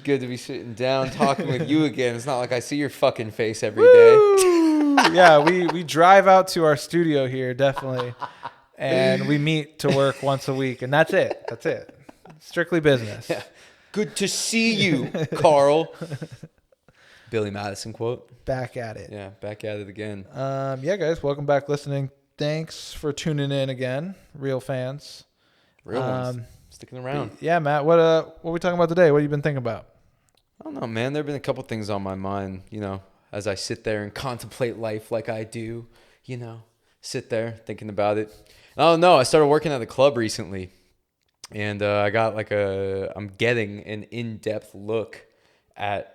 good to be sitting down talking with you again. It's not like I see your fucking face every day. Yeah, we drive out to our studio here, definitely. And we meet to work once a week. And that's it. That's it. Strictly business. Yeah. Good to see you, Carl. Billy Madison quote. Back at it. Yeah, back at it again. Yeah, guys, welcome back listening. Thanks for tuning in again, real fans. Real ones. Sticking around. Yeah, Matt, what are we talking about today? What have you been thinking about? I don't know, man. There have been a couple things on my mind, as I sit there and contemplate life like I do, sit there thinking about it. I don't know. I started working at a club recently, and I got I'm getting an in-depth look at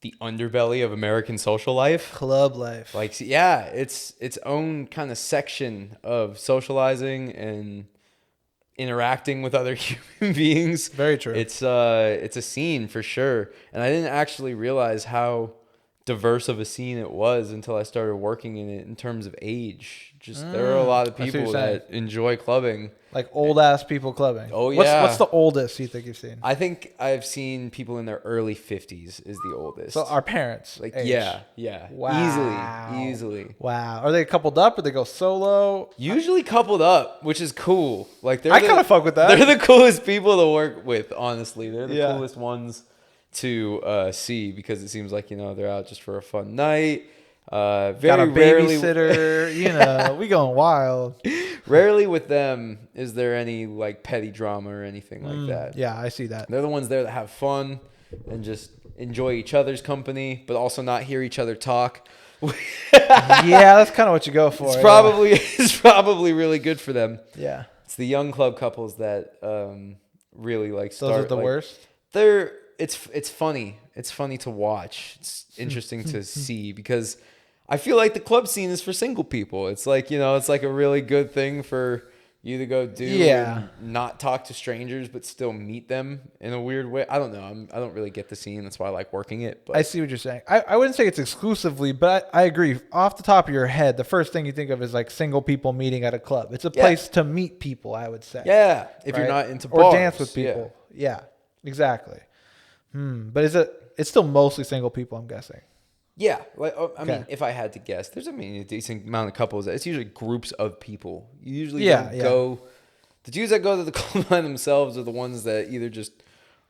the underbelly of American social life. Club life. It's its own kind of section of socializing and interacting with other human beings. Very true. It's a scene for sure. And I didn't actually realize how diverse of a scene it was until I started working in it in terms of age. There are a lot of people that enjoy clubbing. Like old ass people clubbing. Oh yeah. What's the oldest you think you've seen? I think I've seen people in their early 50s is the oldest. So our parents. Like age. Yeah. Wow. Easily. Wow. Are they coupled up or they go solo? Usually coupled up, which is cool. Like I kind of fuck with that. They're the coolest people to work with, honestly. They're the Yeah. coolest ones to see because it seems like, they're out just for a fun night. Very got a rarely, babysitter. We going wild. Rarely with them is there any like petty drama or anything like that. Yeah, I see that. They're the ones there that have fun and just enjoy each other's company, but also not hear each other talk. Yeah, that's kind of what you go for. It's probably really good for them. Yeah. It's the young club couples that really like start. Those are the worst. It's funny. It's funny to watch. It's interesting to see because I feel like the club scene is for single people. It's like, it's like a really good thing for you to go do and not talk to strangers, but still meet them in a weird way. I don't know. I don't really get the scene. That's why I like working it. But I see what you're saying. I wouldn't say it's exclusively, but I agree. Off the top of your head, the first thing you think of is like single people meeting at a club. It's a place to meet people, I would say. Yeah. If you're not into bars. Or dance with people. Yeah, exactly. But it's still mostly single people, I'm guessing. Yeah, I mean, if I had to guess, there's a decent amount of couples. It's usually groups of people. You usually don't go. The dudes that go to the club by themselves are the ones that either just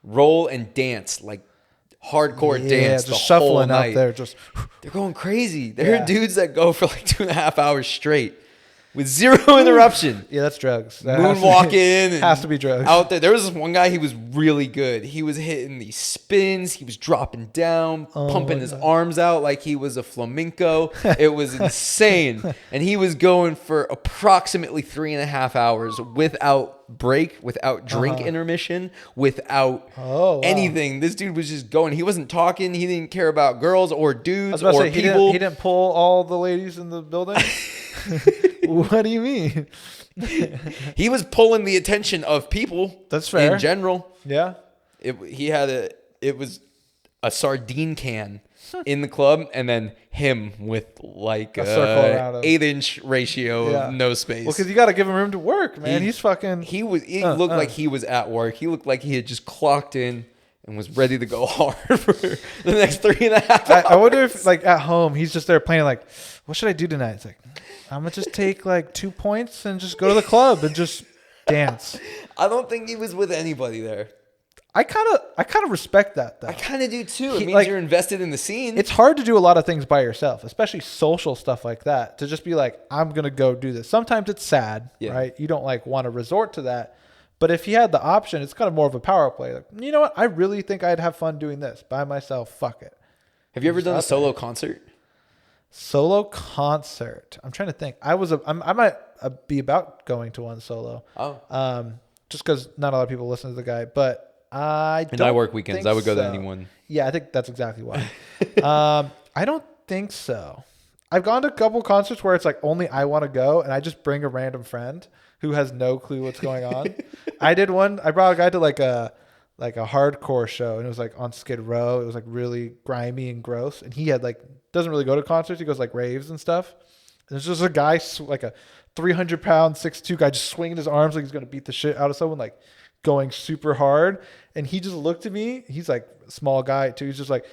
roll and dance like hardcore dance, just shuffling out there. They're going crazy. There are dudes that go for like 2.5 hours straight with zero interruption. Yeah, that's drugs. Moonwalking. Has to be drugs. Out there. There was this one guy, he was really good. He was hitting these spins. He was dropping down, pumping his arms out like he was a flamenco. It was insane. And he was going for approximately 3.5 hours without break, without drink intermission, without anything. This dude was just going. He wasn't talking. He didn't care about girls or dudes or people. He didn't pull all the ladies in the building? What do you mean? He was pulling the attention of people. That's fair. In general. Yeah. It was a sardine can in the club and then him with like a circle around him. 8-inch ratio of no space. Well, because you got to give him room to work, man. He looked like he was at work. He looked like he had just clocked in and was ready to go hard for the next 3.5 hours. I wonder if like at home he's just there playing like, what should I do tonight? It's like, I'm gonna just take like 2 points and just go to the club and just dance. I don't think he was with anybody there. I kind of respect that though. I kind of do too. It means you're invested in the scene. It's hard to do a lot of things by yourself, especially social stuff like that. To just be like, I'm gonna go do this. Sometimes it's sad, right? You don't like want to resort to that. But if you had the option, it's kind of more of a power play. Like, you know what? I really think I'd have fun doing this by myself. Fuck it. Have you ever done a solo concert? Solo concert. I'm trying to think. I might be about going to one solo. Oh. Just because not a lot of people listen to the guy, but I work weekends. I would go to anyone. Yeah, I think that's exactly why. I don't think so. I've gone to a couple concerts where it's like only I want to go, and I just bring a random friend who has no clue what's going on. I did one. I brought a guy to like a hardcore show, and it was like on Skid Row. It was like really grimy and gross, and he had like doesn't really go to concerts. He goes like raves and stuff. And there's just a guy like a 300-pound 6'2" guy just swinging his arms like he's gonna beat the shit out of someone, like going super hard. And he just looked at me. He's like a small guy too. He's just like,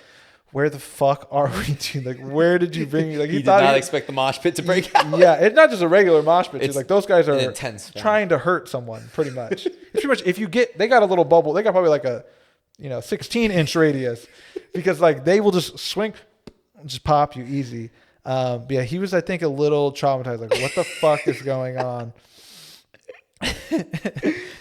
where the fuck are we, dude? Like, where did you bring me? Like, he did not expect the mosh pit to break out. Yeah, it's not just a regular mosh pit. Dude. Like, those guys are intense trying to hurt someone, pretty much. It's pretty much, if you get, they got a little bubble. They got probably like a, 16-inch radius, because like they will just swing, just pop you easy. But yeah, he was, I think, a little traumatized. Like, what the fuck is going on?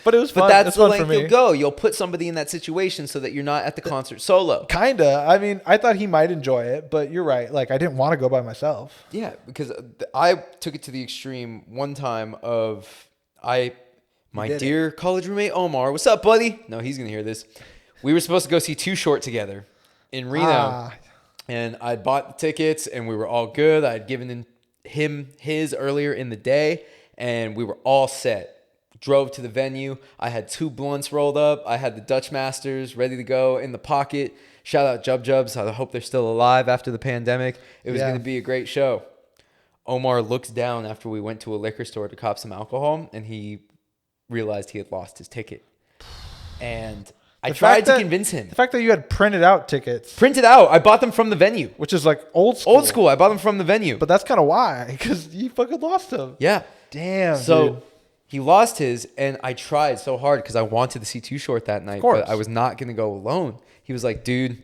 But it was fun. But that's the fun length you'll go. You'll put somebody in that situation so that you're not at the concert solo. Kinda. I mean, I thought he might enjoy it, but you're right. Like, I didn't want to go by myself. Yeah, because I took it to the extreme one time of my dear college roommate Omar. What's up, buddy? No, he's gonna hear this. We were supposed to go see Too Short together in Reno, and I bought the tickets, and we were all good. I had given him his earlier in the day, and we were all set. Drove to the venue. I had 2 blunts rolled up. I had the Dutch Masters ready to go in the pocket. Shout out Jub Jubs. I hope they're still alive after the pandemic. It was going to be a great show. Omar looks down after we went to a liquor store to cop some alcohol, and he realized he had lost his ticket. And I tried to convince him. The fact that you had printed out tickets. Printed out. I bought them from the venue. Which is like old school. Old school. I bought them from the venue. But that's kind of why. Because you fucking lost them. Yeah. Damn, so, dude. He lost his, and I tried so hard because I wanted to see Too Short that night, but I was not going to go alone. He was like, dude,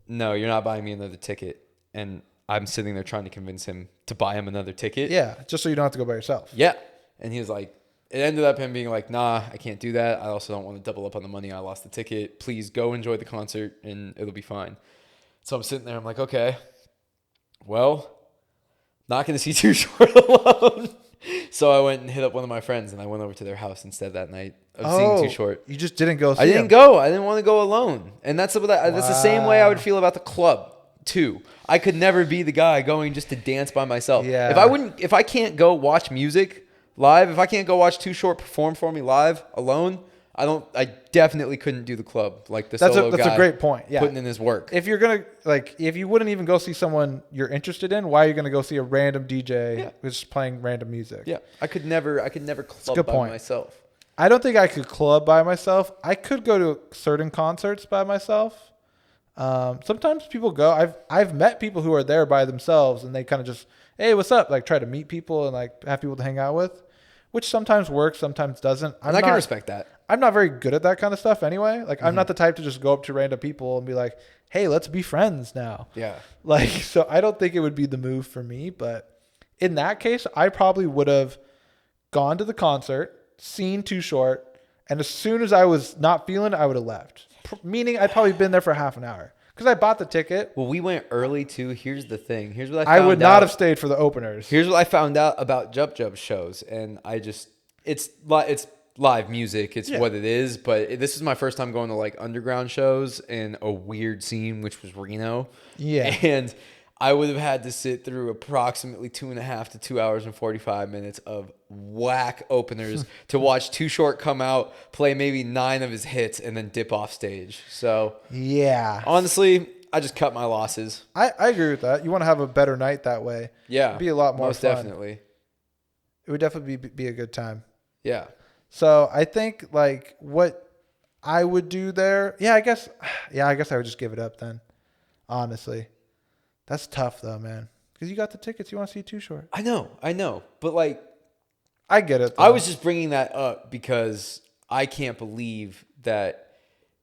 no, you're not buying me another ticket. And I'm sitting there trying to convince him to buy him another ticket. Yeah, just so you don't have to go by yourself. Yeah. And he was like, it ended up him being like, nah, I can't do that. I also don't want to double up on the money. I lost the ticket. Please go enjoy the concert, and it'll be fine. So I'm sitting there. I'm like, okay, well, not going to see Too Short alone. So I went and hit up one of my friends, and I went over to their house instead that night of seeing Too Short. You just didn't go see I didn't go. I didn't want to go alone. And that's the same way I would feel about the club, too. I could never be the guy going just to dance by myself. Yeah. If I can't go watch music live, if I can't go watch Too Short perform for me live alone, I definitely couldn't do the club like the solo guy. That's a great point. Yeah. Putting in his work. If you're going to, if you wouldn't even go see someone you're interested in, why are you going to go see a random DJ who's playing random music? Yeah. I could never club by myself. I don't think I could club by myself. I could go to certain concerts by myself. Sometimes people go. I've met people who are there by themselves, and they kind of just, hey, what's up? Like, try to meet people and like have people to hang out with, which sometimes works, sometimes doesn't. I can respect that. I'm not very good at that kind of stuff anyway. Like, I'm not the type to just go up to random people and be like, hey, let's be friends now. Yeah. Like, so I don't think it would be the move for me. But in that case, I probably would have gone to the concert, seen Too Short, and as soon as I was not feeling it, I would have left. Meaning I'd probably been there for half an hour. Because I bought the ticket. Well, we went early, too. Here's the thing. Here's what I found out. I would not have stayed for the openers. Here's what I found out about Jub Jub shows. And it's live music. It's what it is. But this is my first time going to like underground shows in a weird scene, which was Reno. Yeah. And I would have had to sit through approximately 2.5 to 2 hours and 45 minutes of whack openers to watch Too Short come out, play maybe 9 of his hits, and then dip off stage. So yeah, honestly, I just cut my losses. I agree with that. You want to have a better night that way. Yeah. It'd be a lot more most fun. Definitely. It would definitely be a good time. Yeah. So I think like what I would do there, I guess I would just give it up then. Honestly. That's tough though, man. Because you got the tickets, you want to see Too Short. I know. But like, I get it, though. I was just bringing that up because I can't believe that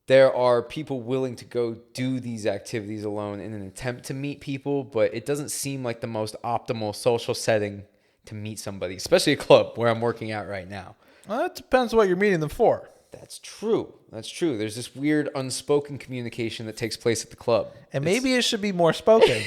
there are people willing to go do these activities alone in an attempt to meet people, but it doesn't seem like the most optimal social setting to meet somebody, especially a club where I'm working at right now. Well, it depends what you're meeting them for. That's true. There's this weird unspoken communication that takes place at the club. And maybe it should be more spoken.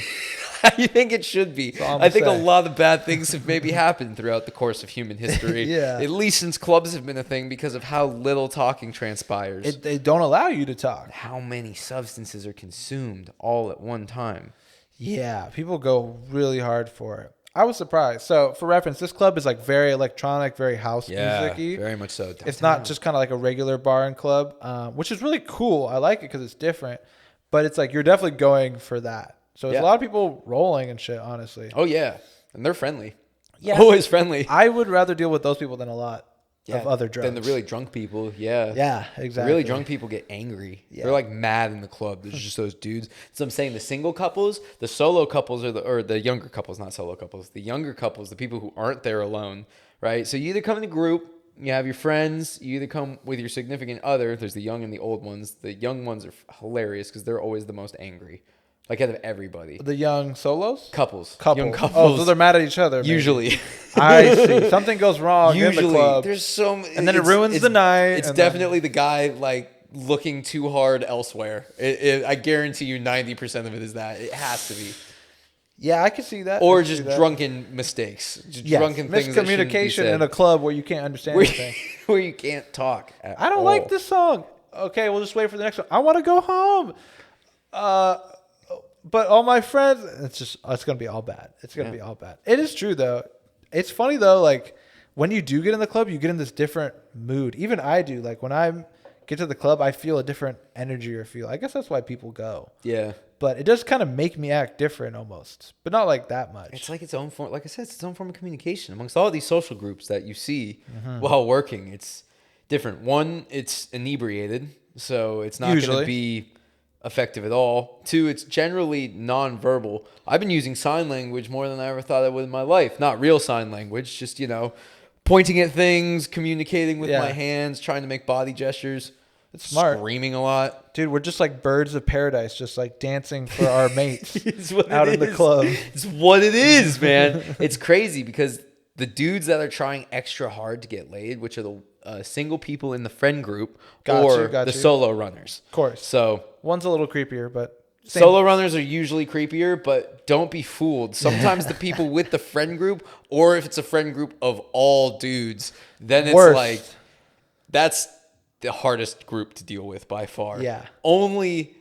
You think it should be? I think a lot of bad things have maybe happened throughout the course of human history. Yeah. At least since clubs have been a thing because of how little talking transpires. They don't allow you to talk. How many substances are consumed all at one time? Yeah, people go really hard for it. I was surprised. So, for reference, this club is like very electronic, very house music-y. Very much so. It's not just kind of like a regular bar and club, which is really cool. I like it because it's different. But it's like you're definitely going for that. So, there's a lot of people rolling and shit, honestly. Oh, yeah. And they're friendly. Yeah. Always friendly. I would rather deal with those people than a lot. of other drugs. Then the really drunk people, yeah. Yeah, The exactly. really drunk people get angry. Yeah. They're like mad in the club. There's just those dudes. So I'm saying the single couples, the solo couples, or the younger couples, not solo couples. The younger couples, the people who aren't there alone, right? So you either come in a group, you have your friends, you either come with your significant other. There's the young and the old ones. The young ones are hilarious because they're always the most angry. Like out of everybody. The young solos? Couples. Couples. Young couples. Oh, so they're mad at each other. Maybe. Usually. I see. Something goes wrong in the club. There's so many. And then it ruins the night. It's definitely the guy like looking too hard elsewhere. I guarantee you 90% of it is that. It has to be. Yeah, I can see that. Or just drunken mistakes. Just drunken things that shouldn't be miscommunication said. in a club where you can't understand anything. Where you can't talk at I don't all. like this song. Okay, we'll just wait for the next one. I want to go home. But all my friends, it's going to be all bad. It's going to be all bad. It is true, though. It's funny, though, like, when you do get in the club, you get in this different mood. Even I do. Like, when I get to the club, I feel a different energy or feel. I guess that's why people go. Yeah. But it does kind of make me act different almost. But not like that much. It's like its own form. Like I said, it's its own form of communication. Amongst all these social groups that you see while working, it's different. One, it's inebriated. So it's not going to be effective at all. Two, it's generally nonverbal. I've been using sign language more than I ever thought I would in my life. Not real sign language, just, pointing at things, communicating with my hands, trying to make body gestures. It's smart. Screaming a lot. Dude, we're just like birds of paradise, just like dancing for our mates out in the club. It's what it is, man. It's crazy because the dudes that are trying extra hard to get laid, which are the single people in the friend group the solo runners. Of course. So one's a little creepier, but solo runners are usually creepier, but don't be fooled. Sometimes the people with the friend group, or if it's a friend group of all dudes, then it's like that's the hardest group to deal with by far. Yeah. Only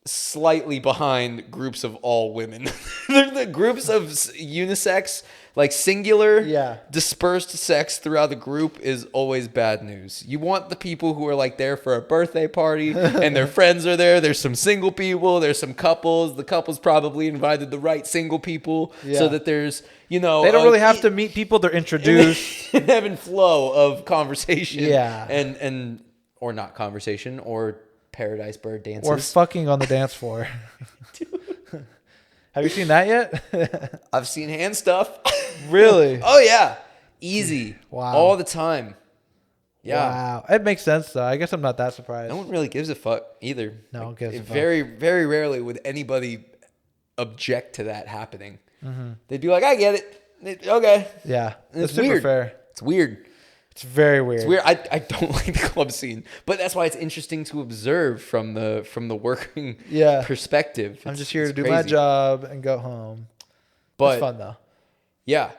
slightly behind groups of all women. The groups of unisex, like singular, dispersed sex throughout the group is always bad news. You want the people who are like there for a birthday party and their friends are there. There's some single people. There's some couples. The couples probably invited the right single people so that there's, they don't really have to meet people. They're introduced. An ebb and flow of conversation. Yeah. And or not conversation or paradise bird dances. Or fucking on the dance floor. Have you seen that yet? I've seen hand stuff. Really? Oh, yeah. Easy. Wow. All the time. Yeah. Wow. It makes sense, though. I guess I'm not that surprised. No one really gives a fuck either. No one gives a fuck. Very, very rarely would anybody object to that happening. Mm-hmm. They'd be like, I get it. Okay. Yeah. It's super weird. fair. It's weird. It's very weird. It's weird. I don't like the club scene, but that's why it's interesting to observe from the working perspective. I'm just here to do crazy. my job and go home. But it's fun though. Yeah.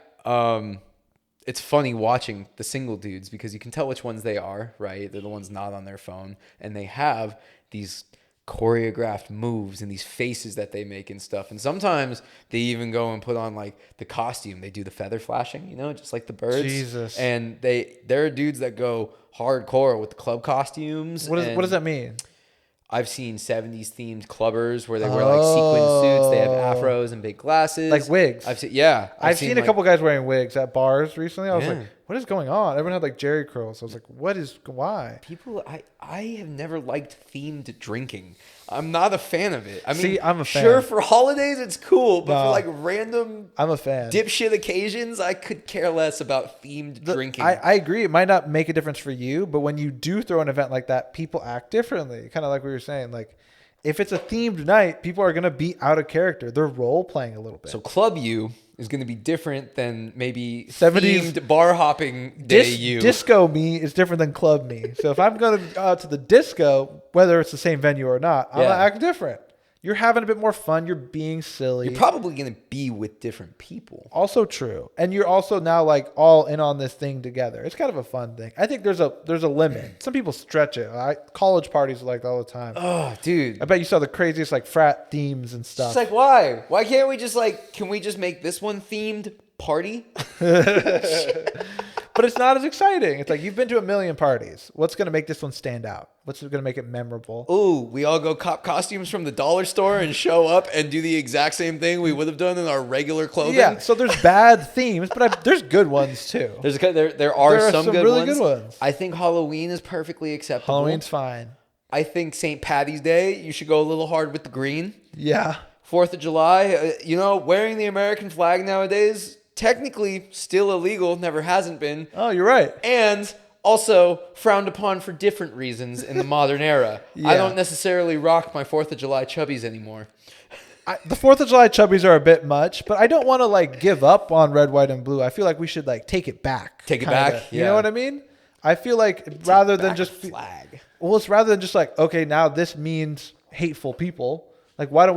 It's funny watching the single dudes because you can tell which ones they are, right? They're the ones not on their phone, and they have these choreographed moves and these faces that they make and stuff. And sometimes they even go and put on like the costume. They do the feather flashing, just like the birds. Jesus. And there are dudes that go hardcore with the club costumes. What does that mean? I've seen 70s themed clubbers where they wear like sequin suits. They have afros and big glasses. Like wigs. I've seen a couple guys wearing wigs at bars recently. I was Yeah. like, what is going on? Everyone had like Jerry curls. I was like, why? People, I have never liked themed drinking. I'm not a fan of it. I mean, I'm a fan. Sure, for holidays it's cool, but No. for like random I'm a fan. dipshit occasions, I could care less about themed drinking. I agree. It might not make a difference for you, but when you do throw an event like that, people act differently. Kind of like we were saying, like if it's a themed night, people are going to be out of character. They're role playing a little bit. So Club You is going to be different than maybe 70s themed bar hopping day you. Disco me is different than club me. So if I'm going to go out to the disco, whether it's the same venue or not, I'm going to act different. You're having a bit more fun. You're being silly. You're probably going to be with different people. Also true. And you're also now like all in on this thing together. It's kind of a fun thing. I think there's a limit. Some people stretch it. College parties are like all the time. Oh, dude. I bet you saw the craziest like frat themes and stuff. It's like, why? Why can't we just can we just make this one themed party? But But it's not as exciting. It's like you've been to a million parties. What's going to make this one stand out? What's going to make it memorable? Ooh, we all go cop costumes from the dollar store and show up and do the exact same thing we would have done in our regular clothing. Yeah, so there's bad themes, but there's good ones too. There are some good really ones. good ones. I think Halloween is perfectly acceptable. Halloween's fine. I think St. Patty's Day, you should go a little hard with the green. Yeah. 4th of July, wearing the American flag nowadays, technically still illegal, never hasn't been. Oh, you're right. And also frowned upon for different reasons in the modern era. Yeah. I don't necessarily rock my 4th of July chubbies anymore. The 4th of July chubbies are a bit much, but I don't want to give up on red, white, and blue. I feel like we should take it back. Take it kinda. back? You Yeah. know what I mean? I feel like rather than just flag. Well, it's rather than just okay, now this means hateful people. Why don't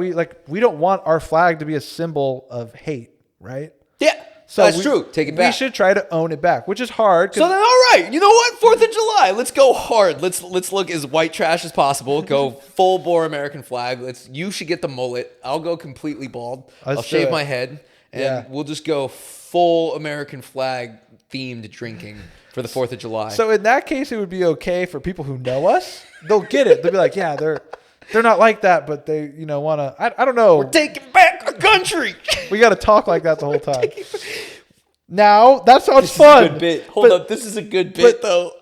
we don't want our flag to be a symbol of hate, right? Yeah. So that's true. Take it back. We should try to own it back, which is hard. So then, all right, you know what? 4th of July, let's go hard. Let's look as white trash as possible. Go full bore American flag. You should get the mullet. I'll go completely bald. I'll shave my head, and we'll just go full American flag themed drinking for the 4th of July. So in that case, it would be okay for people who know us. They'll get it. They'll be like, yeah, they're not like that, but they want to. I don't know. We're taking back our country. We got to talk like that the whole time. Now that sounds fun. Is a good bit. Hold up, this is a good bit though.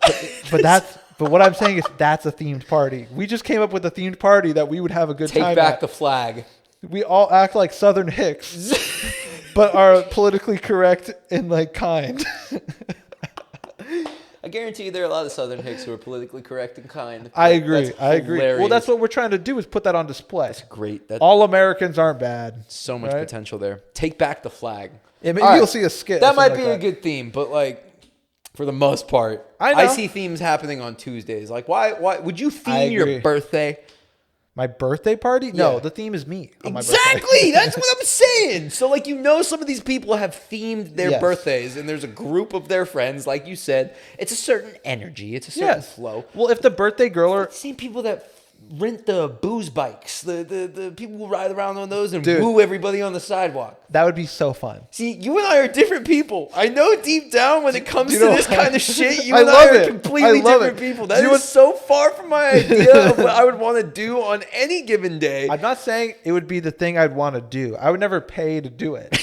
But what I'm saying is that's a themed party. We just came up with a themed party that we would have a good time. Take back at. the flag. We all act like Southern hicks, but are politically correct and kind. I guarantee you there are a lot of Southern hicks who are politically correct and kind. I agree. That's I agree. hilarious. Well, that's what we're trying to do is put that on display. That's great. All Americans aren't bad. So much potential there. Take back the flag. Yeah, maybe you'll see a skit. That might be a good theme, but for the most part, I see themes happening on Tuesdays. Why would you theme your birthday? My birthday party? No, Yeah. the theme is me. On my Exactly. That's what I'm saying. So some of these people have themed their Yes. birthdays, and there's a group of their friends, like you said. It's a certain energy. It's a certain flow. Well, if the birthday girl or Same people that rent the booze bikes, the people who ride around on those and Dude. woo everybody on the sidewalk. that would be so fun. See, you and I are different people. I know deep down when it comes to this kind of shit, you I and I love are it. completely I love different it. people. That Do you is want- so far from my idea of what I would want to do on any given day. I'm not saying it would be the thing I'd want to do. I would never pay to do it.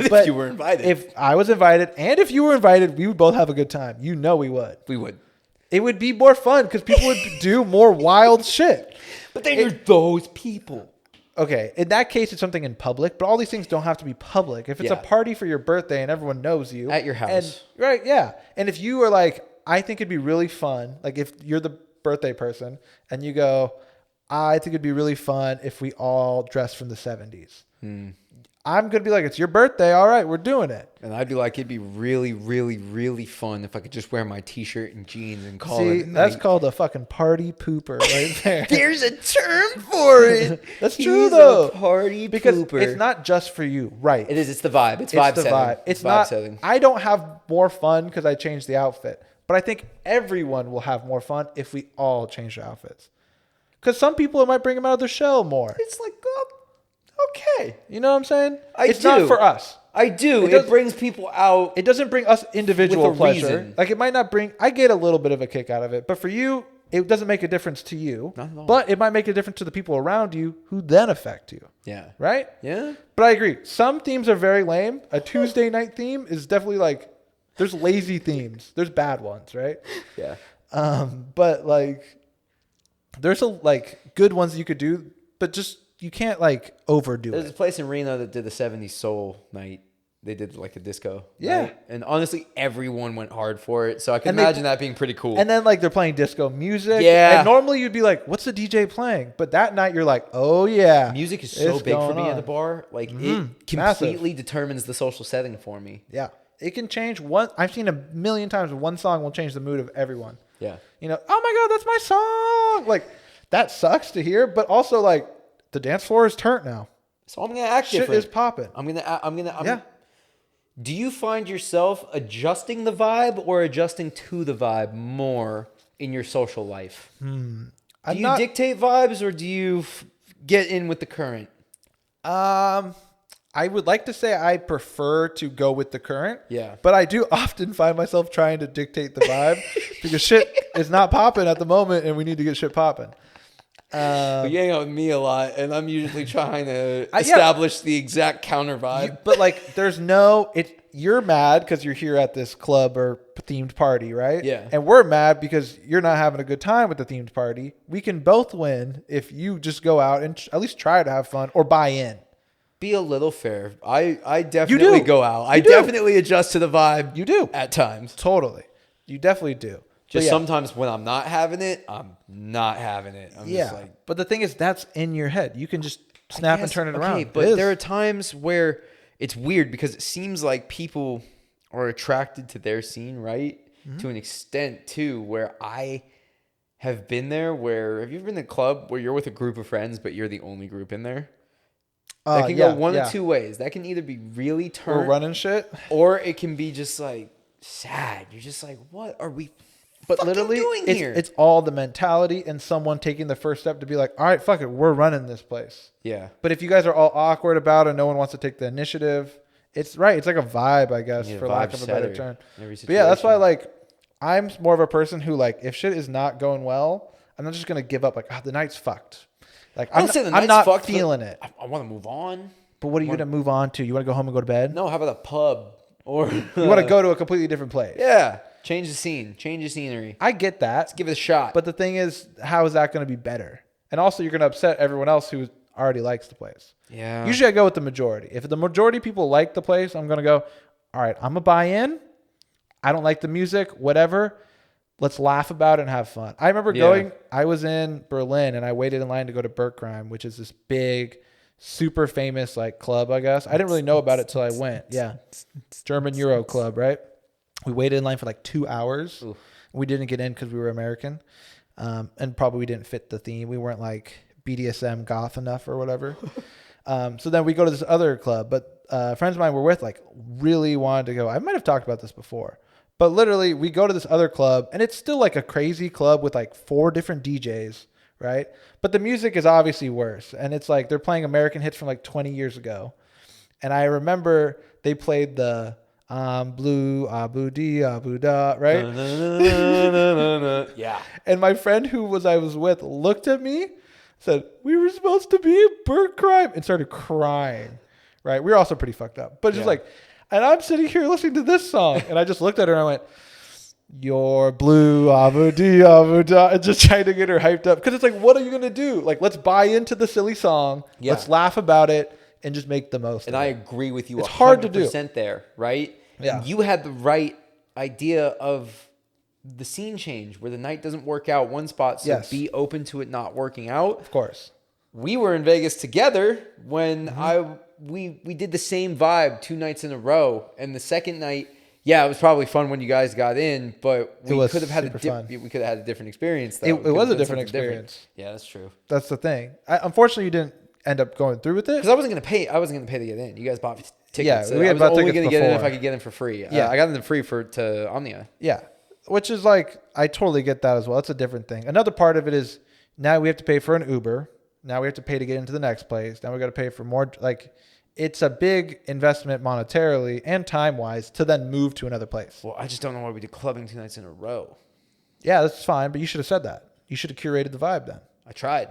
But if you were invited. If I was invited and if you were invited, we would both have a good time. You know we would. We would. It would be more fun because people would do more wild shit. But then you're those people. Okay, in that case, it's something in public, but all these things don't have to be public. If it's a party for your birthday and everyone knows you. At your house. Right, yeah. And if you are I think it'd be really fun, if you're the birthday person and you go, I think it'd be really fun if we all dress from the 70s. I'm going to be like, it's your birthday. All right, we're doing it. And I'd be like, it'd be really, really, really fun if I could just wear my t-shirt and jeans and call See, it. that's called a fucking party pooper right there. There's a term for it. That's true, He's though. a party Because pooper. it's not just for you. Right. It is. It's the vibe. It's vibe the setting. vibe. It's vibe not. setting. I don't have more fun because I changed the outfit, but I think everyone will have more fun if we all change our outfits. Because some people, it might bring them out of their shell more. It's okay. You know what I'm saying? It's do. not for us. I do. It does- It brings people out. It doesn't bring us individual With a pleasure. reason. It might not bring. I get a little bit of a kick out of it, but for you, it doesn't make a difference to you. Not at all. But it might make a difference to the people around you who then affect you. Yeah. Right? Yeah. But I agree. Some themes are very lame. A Tuesday night theme is definitely there's lazy themes. There's bad ones, right? Yeah. But there's good ones that you could do, but just you can't overdo There's a it. place in Reno that did the 70s soul night. They did a disco. Yeah. night. And honestly, everyone went hard for it. So I can And they- imagine that being pretty cool. And then they're playing disco music. Yeah. And normally you'd be like, what's the DJ playing? But that night you're like, oh yeah. Music is so it's big for going me at on. the bar. It Massive. completely determines the social setting for me. Yeah. It can change one. I've seen a million times one song will change the mood of everyone. Yeah. Oh my God, that's my song. That sucks to hear, but also the dance floor is turned now. So I'm gonna act Shit different. is popping. Yeah. Do you find yourself adjusting the vibe or adjusting to the vibe more in your social life? Do you dictate vibes or do you get in with the current? I I would like to say I prefer to go with the current. Yeah. But I do often find myself trying to dictate the vibe because shit is not popping at the moment and we need to get shit popping. But you hang out with me a lot, and I'm usually trying to establish the exact counter vibe. But like, you're mad because you're here at this club or themed party, right? Yeah. And we're mad because you're not having a good time with the themed party. We can both win if you just go out and at least try to have fun or buy in. Be a little fair. I definitely go out. I definitely adjust to the vibe. You do. At times. Totally. You definitely do. Just sometimes when I'm not having it, I'm not having it. I'm just like, but the thing is, that's in your head. You can just snap and turn it around. But there are times where it's weird because it seems like people are attracted to their scene, right? Mm-hmm. To an extent, too, where I have been there. Have you ever been in a club where you're with a group of friends, but you're the only group in there? That can go one of two ways. That can either be really turned. Or running shit. Or it can be just like sad. You're just like, what are we doing here? It's all the mentality and someone taking the first step to be like, all right, fuck it, we're running this place. Yeah. But if you guys are all awkward about it and no one wants to take the initiative, it's right. It's like a vibe, I guess, for lack of a better term. But yeah, that's why like I'm more of a person who like if shit is not going well, I'm not just gonna give up. Like, the night's fucked. Like I'm not feeling it. I want to move on. But what are you gonna move on to? You want to go home and go to bed? No. How about a pub? Or you want to go to a completely different place? Yeah. Change the scene. Change the scenery. I get that. Let's give it a shot. But the thing is, how is that going to be better? And also, you're going to upset everyone else who already likes the place. Yeah. Usually, I go with the majority. If the majority of people like the place, I'm going to go, all right, I'm going to buy in. I don't like the music, whatever. Let's laugh about it and have fun. I remember I was in Berlin, and I waited in line to go to Bergheim, which is this big, super famous like club, I guess. I didn't really know about it till I went. Yeah. German Euro club, right? We waited in line for like 2 hours. Oof. We didn't get in because we were American. And probably we didn't fit the theme. We weren't like BDSM goth enough or whatever. So then we go to this other club. But friends of mine were with like really wanted to go. I might have talked about this before. But literally we go to this other club. And it's still like a crazy club with like 4 different DJs, right? But the music is obviously worse. And it's like they're playing American hits from like 20 years ago. And I remember they played the... blue abu di abu da, right? Yeah. And my friend I was with looked at me, said, we were supposed to be in Bergheim, and started crying, right? We were also pretty fucked up, but just like, and I'm sitting here listening to this song, and I just looked at her and I went, your blue abu di abu da, and just trying to get her hyped up, because it's like, what are you gonna do? Like, let's buy into the silly song, let's laugh about it, and just make the most of it. And I agree with you. It's hard to do. There, right? Yeah. And you had the right idea of the scene change where the night doesn't work out one spot, so be open to it not working out. Of course. We were in Vegas together when we did the same vibe 2 nights in a row, and the second night, it was probably fun when you guys got in, but we could have had a different experience. Though. It was a different experience. Yeah, that's true. That's the thing. Unfortunately, you didn't end up going through with it because I wasn't gonna pay to get in. You guys bought tickets. Yeah, we had I was only tickets gonna get in if before. I could get in for free. Yeah, I got in free to Omnia. Yeah, which is like I totally get that as well. It's a different thing. Another part of it is now we have to pay for an Uber. Now we have to pay to get into the next place. Now we got to pay for more. Like it's a big investment monetarily and time wise to then move to another place. Well, I just don't know why we did clubbing 2 nights in a row. Yeah, that's fine, but you should have said that. You should have curated the vibe then. I tried.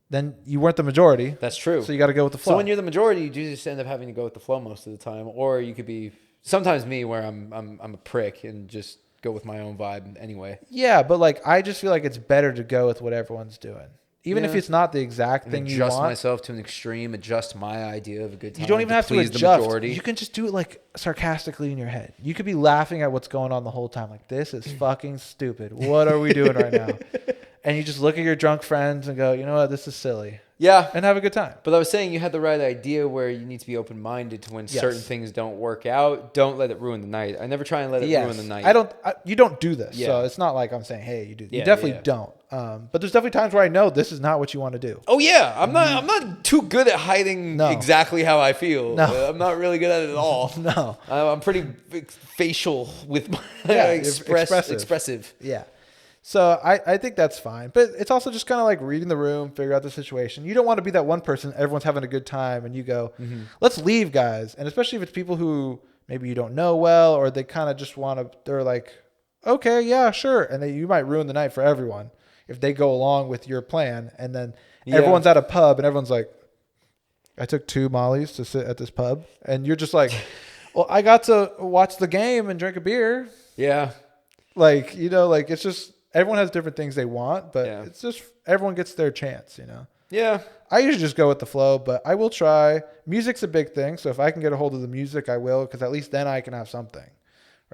Then you weren't the majority. That's true. So you got to go with the flow. So when you're the majority, you do just end up having to go with the flow most of the time, or you could be sometimes me where I'm a prick and just go with my own vibe anyway. Yeah, but like I just feel like it's better to go with what everyone's doing, even if it's not the exact thing you want. Adjust myself to an extreme. Adjust my idea of a good time. You don't even have to please adjust. The majority. You can just do it like sarcastically in your head. You could be laughing at what's going on the whole time. Like this is fucking stupid. What are we doing right now? And you just look at your drunk friends and go, you know what, this is silly. Yeah. And have a good time. But I was saying you had the right idea where you need to be open-minded to when certain things don't work out. Don't let it ruin the night. I never try and let it ruin the night. You don't do this. Yeah. So it's not like I'm saying, hey, you do. You definitely don't. But there's definitely times where I know this is not what you want to do. Oh yeah. I'm not too good at hiding exactly how I feel. No. I'm not really good at it at all. No. I'm pretty facial with my expressive. Yeah. So I think that's fine. But it's also just kind of like reading the room, figure out the situation. You don't want to be that one person, everyone's having a good time, and you go, let's leave, guys. And especially if it's people who maybe you don't know well, or they kind of just want to, they're like, okay, yeah, sure. And you might ruin the night for everyone if they go along with your plan. And then everyone's at a pub and everyone's like, I took 2 Mollies to sit at this pub. And you're just like, well, I got to watch the game and drink a beer. Yeah. Like, like it's just, everyone has different things they want, but it's just everyone gets their chance, Yeah. I usually just go with the flow, but I will try. Music's a big thing. So if I can get a hold of the music, I will, because at least then I can have something.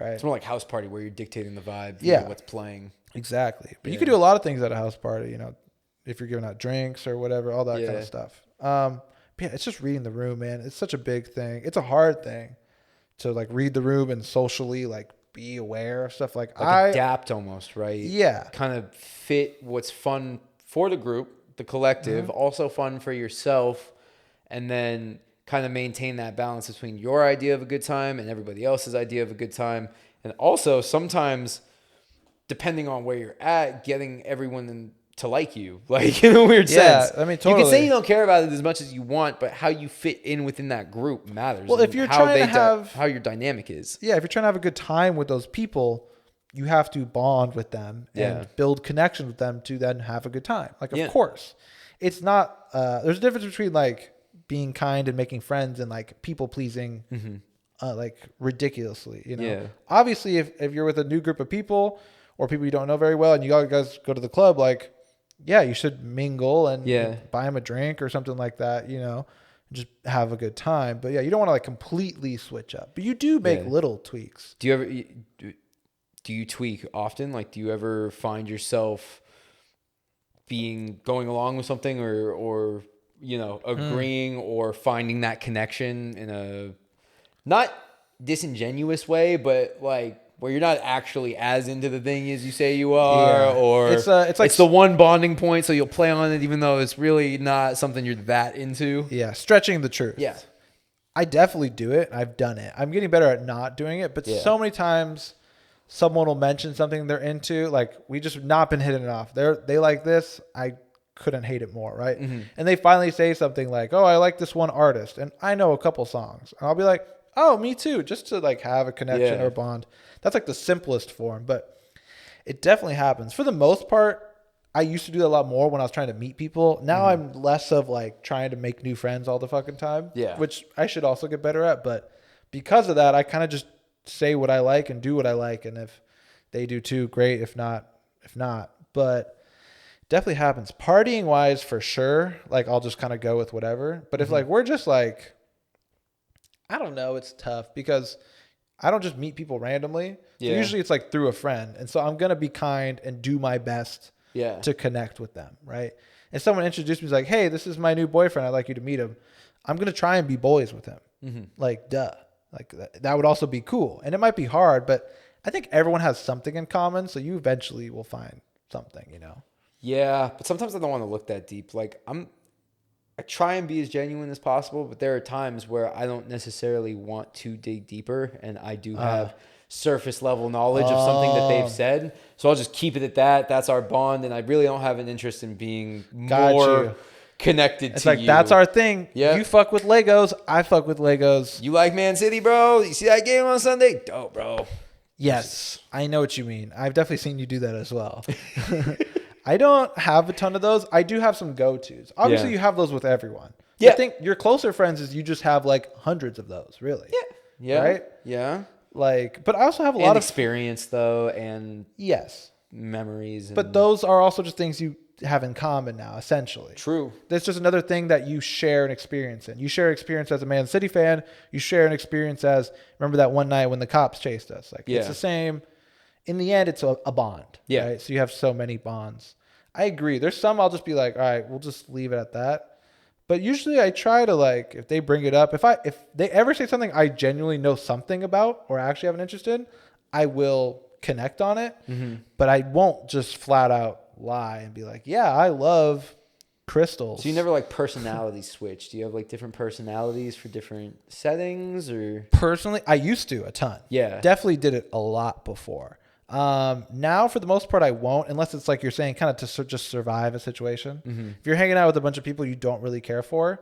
Right. It's more like house party where you're dictating the vibe. Yeah. What's playing. Exactly. But you can do a lot of things at a house party, if you're giving out drinks or whatever, all that kind of stuff. But yeah, it's just reading the room, man. It's such a big thing. It's a hard thing to like read the room and socially like be aware of stuff. Like adapt almost, right? Yeah. Kind of fit what's fun for the group, the collective, also fun for yourself, and then kind of maintain that balance between your idea of a good time and everybody else's idea of a good time. And also sometimes, depending on where you're at, getting everyone to like you, like in a weird sense. I mean, totally. You can say you don't care about it as much as you want, but how you fit in within that group matters. Well, if you're trying to have how your dynamic is. Yeah, if you're trying to have a good time with those people, you have to bond with them and build connection with them to then have a good time. Like, of course, it's not. There's a difference between like being kind and making friends and like people pleasing, like ridiculously. Yeah. Obviously, if you're with a new group of people or people you don't know very well, and you all guys go to the club, like, yeah, you should mingle and buy them a drink or something like that. Just have a good time. But yeah, you don't want to like completely switch up. But you do make little tweaks. Do you tweak often? Like, do you ever find yourself going along with something or agreeing or finding that connection in a not disingenuous way, but like where you're not actually as into the thing as you say you are, or it's like it's the one bonding point, so you'll play on it even though it's really not something you're that into. Yeah, stretching the truth. Yeah. I definitely do it. I've done it. I'm getting better at not doing it, but so many times someone will mention something they're into, like we just not been hitting it off. They like this. I couldn't hate it more, right? And they finally say something like, "Oh, I like this one artist, and I know a couple songs," and I'll be like, "Oh, me too," just to like have a connection or bond. That's like the simplest form, but it definitely happens. For the most part, I used to do that a lot more when I was trying to meet people. Now I'm less of like trying to make new friends all the fucking time, which I should also get better at. But because of that, I kind of just say what I like and do what I like. And if they do too, great. If not. But it definitely happens. Partying wise, for sure, like I'll just kind of go with whatever. But if like we're just like, I don't know, it's tough because I don't just meet people randomly. So usually it's like through a friend. And so I'm going to be kind and do my best to connect with them, right? If someone introduced me, like, hey, this is my new boyfriend, I'd like you to meet him, I'm going to try and be boys with him. Like, duh. Like, that would also be cool. And it might be hard, but I think everyone has something in common, so you eventually will find something, Yeah, but sometimes I don't want to look that deep. Like, I try and be as genuine as possible, but there are times where I don't necessarily want to dig deeper, and I do have surface level knowledge of something that they've said. So I'll just keep it at that. That's our bond, and I really don't have an interest in being more connected it's to like, you. That's our thing. Yeah. You fuck with Legos, I fuck with Legos. You like Man City, bro? You see that game on Sunday? Dope, bro. Yes, I know what you mean. I've definitely seen you do that as well. I don't have a ton of those. I do have some go-tos. Obviously, you have those with everyone. Yeah. I think your closer friends is you just have like hundreds of those, really. Yeah. Right? Yeah. Like, but I also have a lot of experience though, and memories. But those are also just things you have in common now, essentially. True. That's just another thing that you share an experience in. You share an experience as a Man City fan. You share an experience as, remember that one night when the cops chased us? Like, it's the same. In the end, it's a bond. Yeah. Right? So you have so many bonds. I agree. There's some I'll just be like, all right, we'll just leave it at that. But usually I try to, like, if they bring it up, if they ever say something I genuinely know something about or actually have an interest in, I will connect on it. But I won't just flat out lie and be like, yeah, I love crystals. So you never like personality switch? Do you have like different personalities for different settings or? Personally, I used to a ton. Yeah. Definitely did it a lot before. Now for the most part, I won't, unless it's like you're saying kind of to just survive a situation. If you're hanging out with a bunch of people you don't really care for,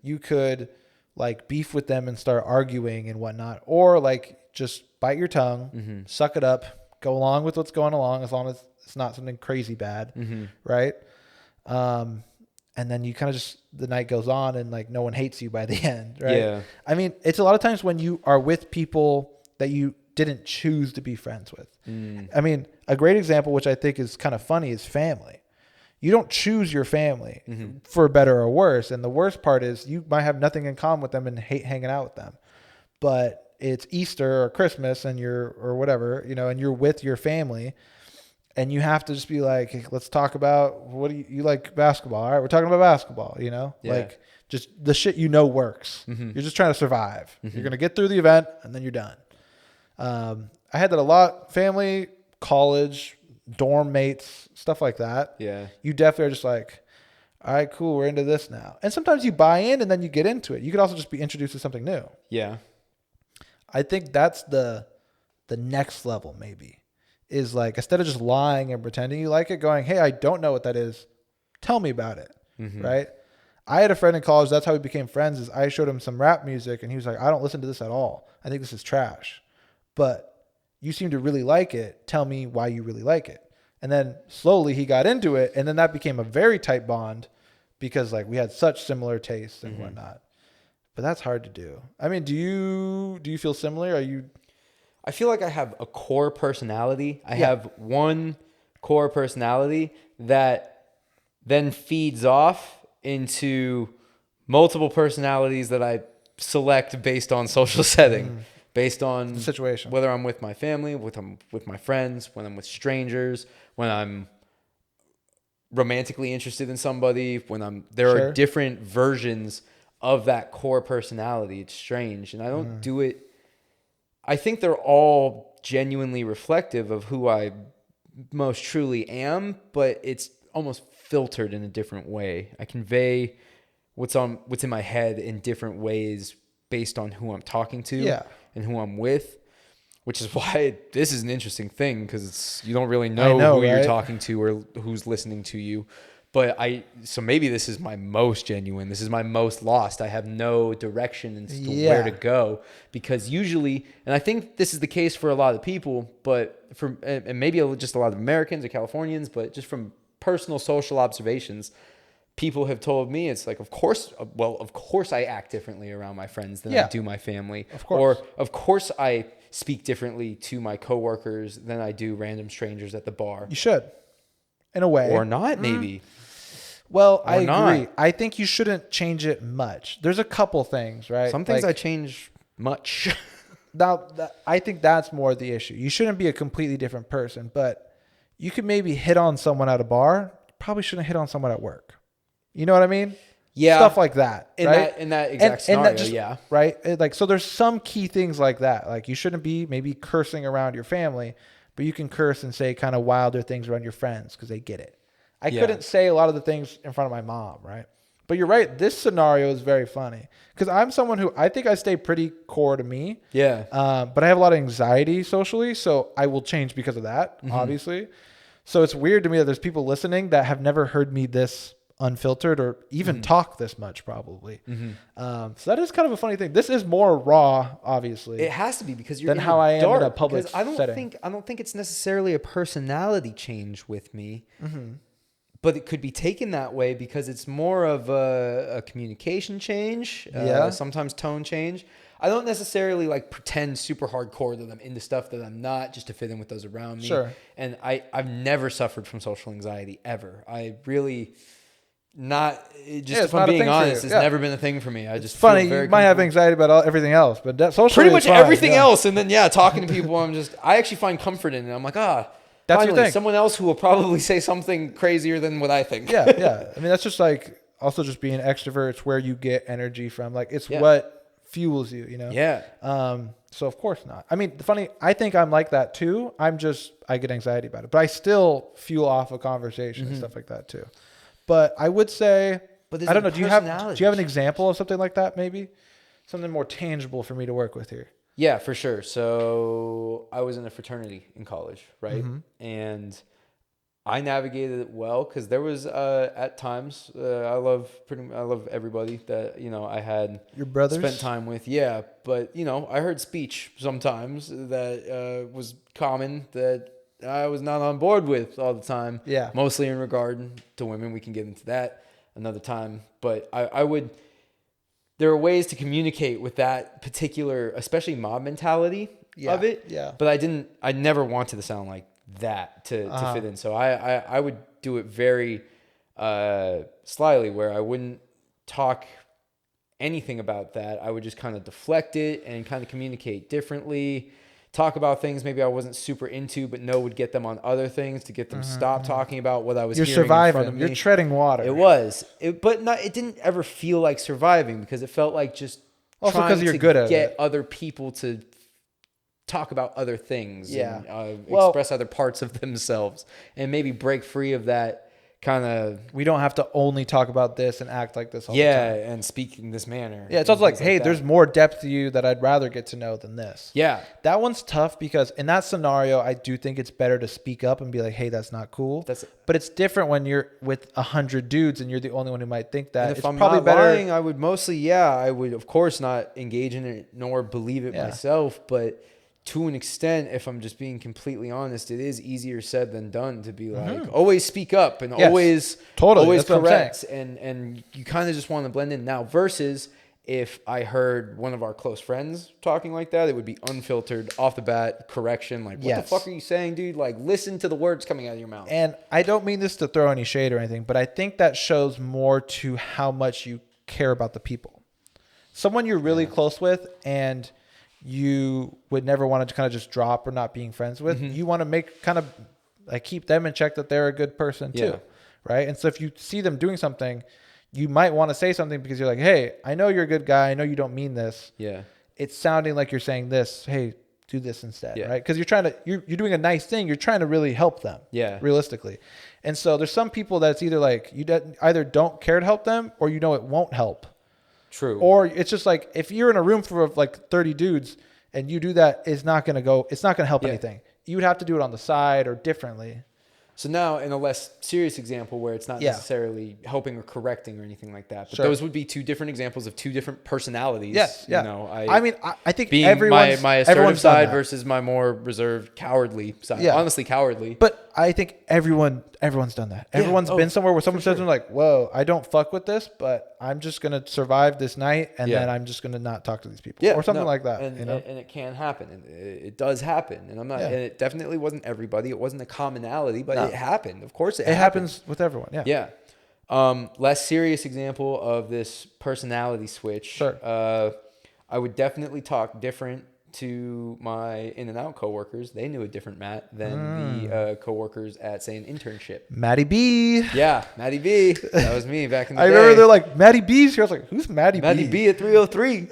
you could like beef with them and start arguing and whatnot, or like just bite your tongue, suck it up, go along with what's going along as long as it's not something crazy bad. Right. And then you kind of just, the night goes on and like no one hates you by the end. Right. Yeah. I mean, it's a lot of times when you are with people that you didn't choose to be friends with. I mean, a great example, which I think is kind of funny, is family. You don't choose your family for better or worse. And the worst part is you might have nothing in common with them and hate hanging out with them. But it's Easter or Christmas and or whatever, you know, and you're with your family and you have to just be like, hey, let's talk about, what do you like basketball? All right, we're talking about basketball, you know, like just the shit, you know, works. You're just trying to survive. You're going to get through the event and then you're done. I had that a lot. Family, college, dorm mates, stuff like that. Yeah. You definitely are just like, all right, cool, we're into this now. And sometimes you buy in and then you get into it. You could also just be introduced to something new. Yeah. I think that's the next level maybe, is like, instead of just lying and pretending you like it, going, hey, I don't know what that is. Tell me about it. Right. I had a friend in college. That's how we became friends, is I showed him some rap music and he was like, I don't listen to this at all. I think this is trash. But you seem to really like it. Tell me why you really like it. And then slowly he got into it. And then that became a very tight bond because like we had such similar tastes and whatnot. But that's hard to do. I mean, do you feel similar? I feel like I have a core personality. I have one core personality that then feeds off into multiple personalities that I select based on social setting. Based on the situation, whether I'm with my family, with my friends, when I'm with strangers, when I'm romantically interested in somebody, there are different versions of that core personality. It's strange. And I don't do it. I think they're all genuinely reflective of who I most truly am, but it's almost filtered in a different way. I convey what's in my head in different ways based on who I'm talking to and who I'm with, which is why this is an interesting thing, because you don't really know who you're talking to or who's listening to you. But so maybe this is my most genuine. This is my most lost. I have no direction as to where to go, because usually, and I think this is the case for a lot of people, but and maybe just a lot of Americans or Californians, but just from personal social observations, people have told me it's like, of course I act differently around my friends than I do my family. Of course. Or of course I speak differently to my coworkers than I do random strangers at the bar. You should, in a way. Or not, maybe. Well, I agree. I think you shouldn't change it much. There's a couple things, right? Some things I change much. Now, I think that's more the issue. You shouldn't be a completely different person, but you could maybe hit on someone at a bar. Probably shouldn't hit on someone at work. You know what I mean? Yeah. Stuff like that. Right? In that exact scenario, yeah. Right? Like, so there's some key things like that. Like, you shouldn't be maybe cursing around your family, but you can curse and say kind of wilder things around your friends because they get it. I couldn't say a lot of the things in front of my mom, right? But you're right. This scenario is very funny because I'm someone who I think I stay pretty core to me. Yeah. But I have a lot of anxiety socially, so I will change because of that, obviously. So it's weird to me that there's people listening that have never heard me this unfiltered or even talk this much, probably. So that is kind of a funny thing. This is more raw, obviously. It has to be, because you're than how I am in a public setting. I don't think it's necessarily a personality change with me. But it could be taken that way because it's more of a communication change, sometimes tone change. I don't necessarily like pretend super hardcore that I'm into stuff that I'm not, just to fit in with those around me. Sure. And I've never suffered from social anxiety ever. I really if I'm being honest, it's never been a thing for me. I just funny. Feel very you might have anxiety about everything else, but socially, pretty much everything else. And then talking to people, I actually find comfort in it. I'm like, that's finally, your thing. Someone else who will probably say something crazier than what I think. Yeah. I mean, that's just like also just being an extrovert. It's where you get energy from. Like, it's what fuels you, you know? Yeah. So of course not. I mean, I think I'm like that too. I get anxiety about it, but I still fuel off a conversation and stuff like that too. But I would say, I don't know. Do you have an example of something like that? Maybe something more tangible for me to work with here. Yeah, for sure. So I was in a fraternity in college, right? And I navigated it well because there was at times I love everybody that I had Your brothers? spent time with. Yeah, but I heard speech sometimes that was common that I was not on board with all the time. Yeah. Mostly in regard to women. We can get into that another time. But I would. There are ways to communicate with that particular, especially mob mentality of it. Yeah. But I never wanted to sound like that to fit in. So I would do it very slyly where I wouldn't talk anything about that. I would just kind of deflect it and kind of communicate differently. Talk about things maybe I wasn't super into, but would get them on other things to get them stop talking about what I was You're hearing in front of surviving. me. You're treading water. It was. But it didn't ever feel like surviving because it felt like just Also trying 'cause you're to good at get it. other people to talk about other things Yeah. and Well- express other parts of themselves and maybe break free of that kind of We don't have to only talk about this and act like this all the yeah time. and speak in this manner. Yeah, it's and also like, things hey, that. there's more depth to you that I'd rather get to know than this. Yeah. That one's tough because in that scenario, I do think it's better to speak up and be like, hey, that's not cool. But it's different when you're with 100 dudes and you're the only one who might think that. And if It's I'm probably not better. lying, I would I would of course not engage in it nor believe it myself, but to an extent, if I'm just being completely honest, it is easier said than done to be like, always speak up and always That's what I'm correct. And you kind of just want to blend in now versus if I heard one of our close friends talking like that, it would be unfiltered, off the bat, correction. Like, what the fuck are you saying, dude? Like, listen to the words coming out of your mouth. And I don't mean this to throw any shade or anything, but I think that shows more to how much you care about the people. Someone you're really close with and you would never want to kind of just drop or not being friends with. You want to make kind of like keep them in check that they're a good person too. Right. And so if you see them doing something, you might want to say something because you're like, hey, I know you're a good guy. I know you don't mean this. Yeah. It's sounding like you're saying this. Hey, do this instead. Right. Because you're doing a nice thing. You're trying to really help them. Yeah. Realistically. And so there's some people that's either like you either don't care to help them or it won't help. True. Or it's just like if you're in a room full of like 30 dudes and you do that, it's not going to help anything. You would have to do it on the side or differently. So now in a less serious example where it's not necessarily helping or correcting or anything like that, but those would be two different examples of two different personalities. Yes. Yeah. I think being my assertive side versus my more reserved, cowardly side. Yeah. Honestly, cowardly. But I think everyone's done that. Everyone's been somewhere where someone says, like, whoa, I don't fuck with this, but I'm just going to survive this night. And then I'm just going to not talk to these people or something like that. And it can happen. And it does happen. And and it definitely wasn't everybody. It wasn't a commonality, but it happened. Of course it happens with everyone. Yeah. Yeah. Less serious example of this personality switch. Sure. I would definitely talk different to my In-N-Out coworkers. They knew a different Matt than the coworkers at, say, an internship. Matty B. Yeah, Matty B. That was me back in the day. I remember they're like, Matty B's here. I was like, who's Matty B? Matty B at 303.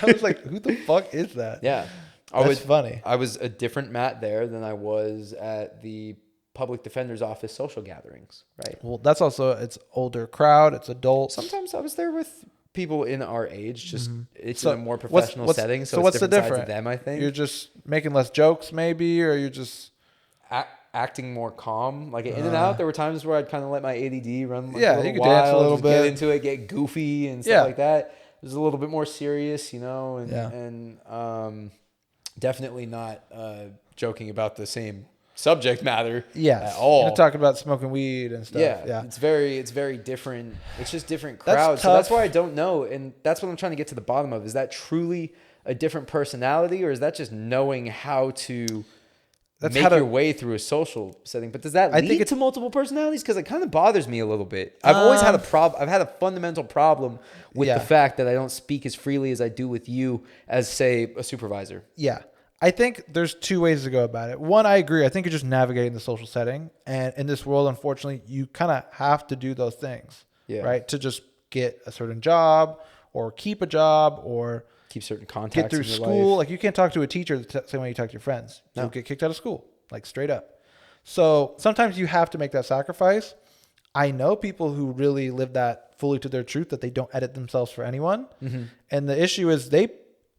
I was like, who the fuck is that? Yeah. That's funny. I was a different Matt there than I was at the public defender's office social gatherings, right? Well, that's also, it's older crowd. It's adults. Sometimes I was there with people in our age, just it's in a more professional setting. So what's it's the different difference? Sides of them, I think. You're just making less jokes maybe, or you're just acting more calm. Like in and out, there were times where I'd kind of let my ADD run like you a could while, dance a little bit, get into it, get goofy and stuff like that. It was a little bit more serious, and definitely not joking about the same subject matter at all. You're talking about smoking weed and stuff. Yeah. It's very different. It's just different crowds. So that's why I don't know. And that's what I'm trying to get to the bottom of. Is that truly a different personality, or is that just knowing how to make your way through a social setting? But does that lead to multiple personalities? Because it kind of bothers me a little bit. I've always had I've had a fundamental problem with the fact that I don't speak as freely as I do with you as, say, a supervisor. Yeah. I think there's two ways to go about it. One, I agree. I think you're just navigating the social setting. And in this world, unfortunately, you kind of have to do those things, right? To just get a certain job or keep a job or keep certain contacts, get through school. Like you can't talk to a teacher the same way you talk to your friends. You'll get kicked out of school, like straight up. So sometimes you have to make that sacrifice. I know people who really live that fully to their truth, that they don't edit themselves for anyone. And the issue is they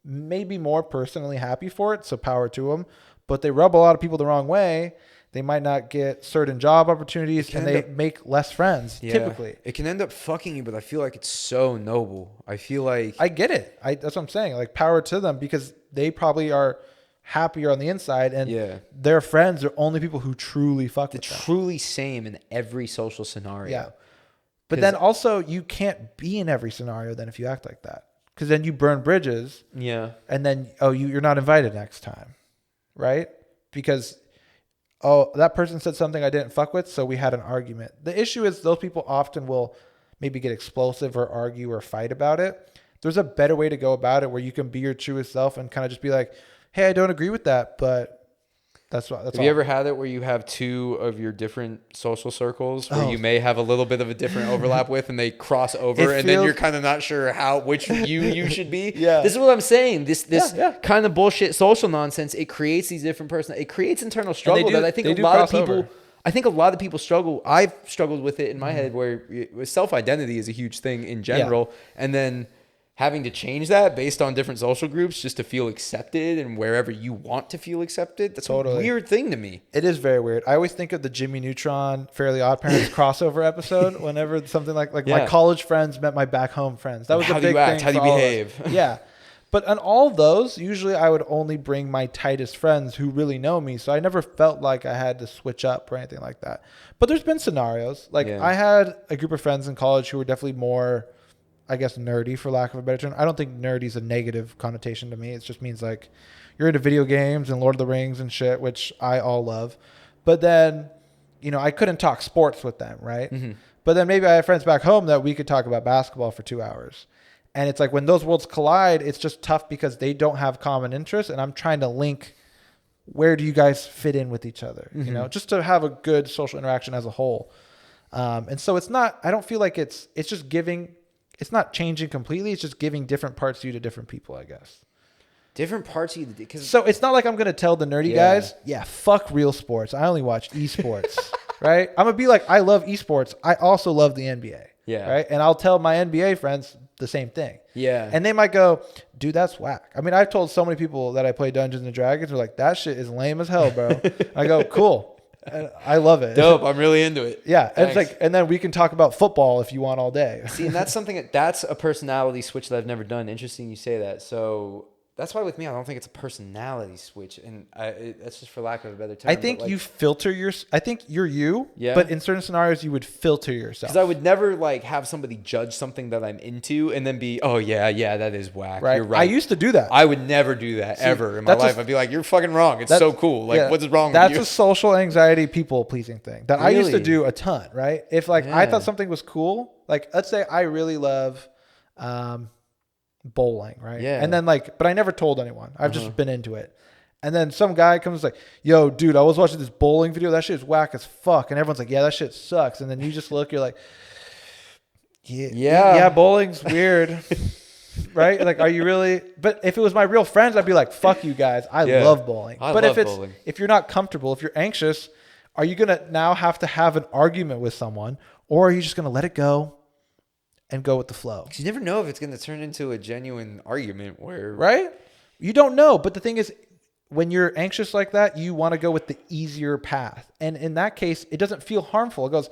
maybe more personally happy for it, so power to them. But they rub a lot of people the wrong way. They might not get certain job opportunities, and they make less friends, typically. It can end up fucking you, but I feel like it's so noble. I feel like... I get it. That's what I'm saying. Like, power to them, because they probably are happier on the inside, and their friends are only people who truly fuck with them. Truly same in every social scenario. Yeah. But then also, you can't be in every scenario then if you act like that. Because then you burn bridges. Yeah. And then, you're not invited next time. Right? Because... that person said something I didn't fuck with, so we had an argument. The issue is those people often will maybe get explosive or argue or fight about it. There's a better way to go about it where you can be your truest self and kind of just be like, hey, I don't agree with that, but that's all. Have you ever had it where you have two of your different social circles where you may have a little bit of a different overlap with, and they cross over, and then you're kind of not sure which you should be? Yeah. This is what I'm saying. This kind of bullshit social nonsense, it creates these different it creates internal struggle that I think a lot of people struggle. I've struggled with it in my head, where self-identity is a huge thing in general. And then having to change that based on different social groups just to feel accepted and wherever you want to feel accepted. That's a weird thing to me. It is very weird. I always think of the Jimmy Neutron, Fairly Odd Parents crossover episode whenever something like my college friends met my back home friends. That was a big thing. How do you behave? Yeah. But on all those, usually I would only bring my tightest friends who really know me. So I never felt like I had to switch up or anything like that. But there's been scenarios. I had a group of friends in college who were definitely more, I guess, nerdy, for lack of a better term. I don't think nerdy is a negative connotation to me. It just means like you're into video games and Lord of the Rings and shit, which I all love. But then, I couldn't talk sports with them, right? Mm-hmm. But then maybe I have friends back home that we could talk about basketball for 2 hours. And it's like when those worlds collide, it's just tough because they don't have common interests. And I'm trying to link, where do you guys fit in with each other? Mm-hmm. Just to have a good social interaction as a whole. And so I don't feel like it's just giving... It's not changing completely. It's just giving different parts of you to different people, I guess. Different parts of you. So it's not like I'm going to tell the nerdy guys, fuck real sports. I only watch esports, right? I'm going to be like, I love esports. I also love the NBA. Yeah. Right. And I'll tell my NBA friends the same thing. Yeah. And they might go, dude, that's whack. I mean, I've told so many people that I play Dungeons and Dragons. They're like, that shit is lame as hell, bro. I go, cool. I love it. Dope. I'm really into it. Yeah. And it's like, and then we can talk about football if you want all day. See, and that's a personality switch that I've never done. Interesting you say that. So that's why with me, I don't think it's a personality switch. And that's just for lack of a better term. I think you filter I think you're you, yeah. But in certain scenarios, you would filter yourself. Because I would never have somebody judge something that I'm into and then be, oh yeah, that is whack. Right. You're right. I used to do that. I would never do that ever in my life. I'd be like, you're fucking wrong. It's so cool. What's wrong with you? That's a social anxiety, people pleasing thing that really? I used to do a ton, right? If I thought something was cool, let's say I really love, bowling, right? Yeah. And then but I never told anyone. I've just been into it. And then some guy comes like, yo, dude, I was watching this bowling video. That shit is whack as fuck. And everyone's like, yeah, that shit sucks. And then you just look, you're like, yeah, bowling's weird. Right? Are you really? But if it was my real friends, I'd be like, fuck you guys. I love bowling. If you're not comfortable, if you're anxious, are you going to now have to have an argument with someone, or are you just going to let it go and go with the flow? You never know if it's going to turn into a genuine argument right? You don't know. But the thing is, when you're anxious like that, you want to go with the easier path. And in that case, it doesn't feel harmful. It goes,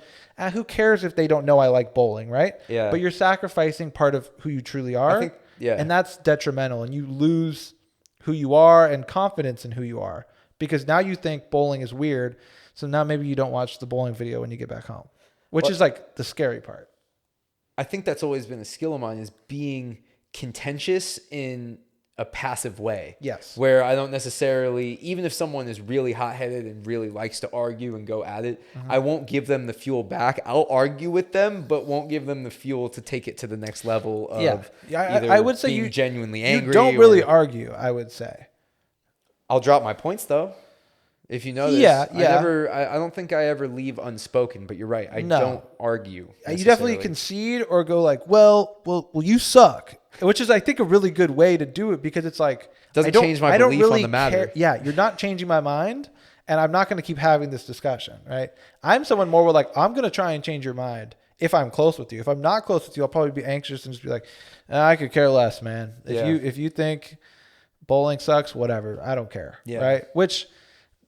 who cares if they don't know I like bowling, right? Yeah. But you're sacrificing part of who you truly are. I think, and that's detrimental. And you lose who you are and confidence in who you are. Because now you think bowling is weird. So now maybe you don't watch the bowling video when you get back home. Which is the scary part. I think that's always been a skill of mine, is being contentious in a passive way. Yes. Where I don't necessarily, even if someone is really hot-headed and really likes to argue and go at it, I won't give them the fuel back. I'll argue with them, but won't give them the fuel to take it to the next level of either I would say being genuinely angry. You don't really argue, I would say. I'll drop my points, though. If you know this, I don't think I ever leave unspoken, but you're right. I don't argue. You definitely concede or go well, you suck, which is, I think, a really good way to do it, because it's doesn't change my belief on the matter. Yeah, you're not changing my mind, and I'm not going to keep having this discussion, right? I'm someone more where I'm going to try and change your mind if I'm close with you. If I'm not close with you, I'll probably be anxious and just be like, I could care less, man. If you think bowling sucks, whatever. I don't care. Yeah. Right. Which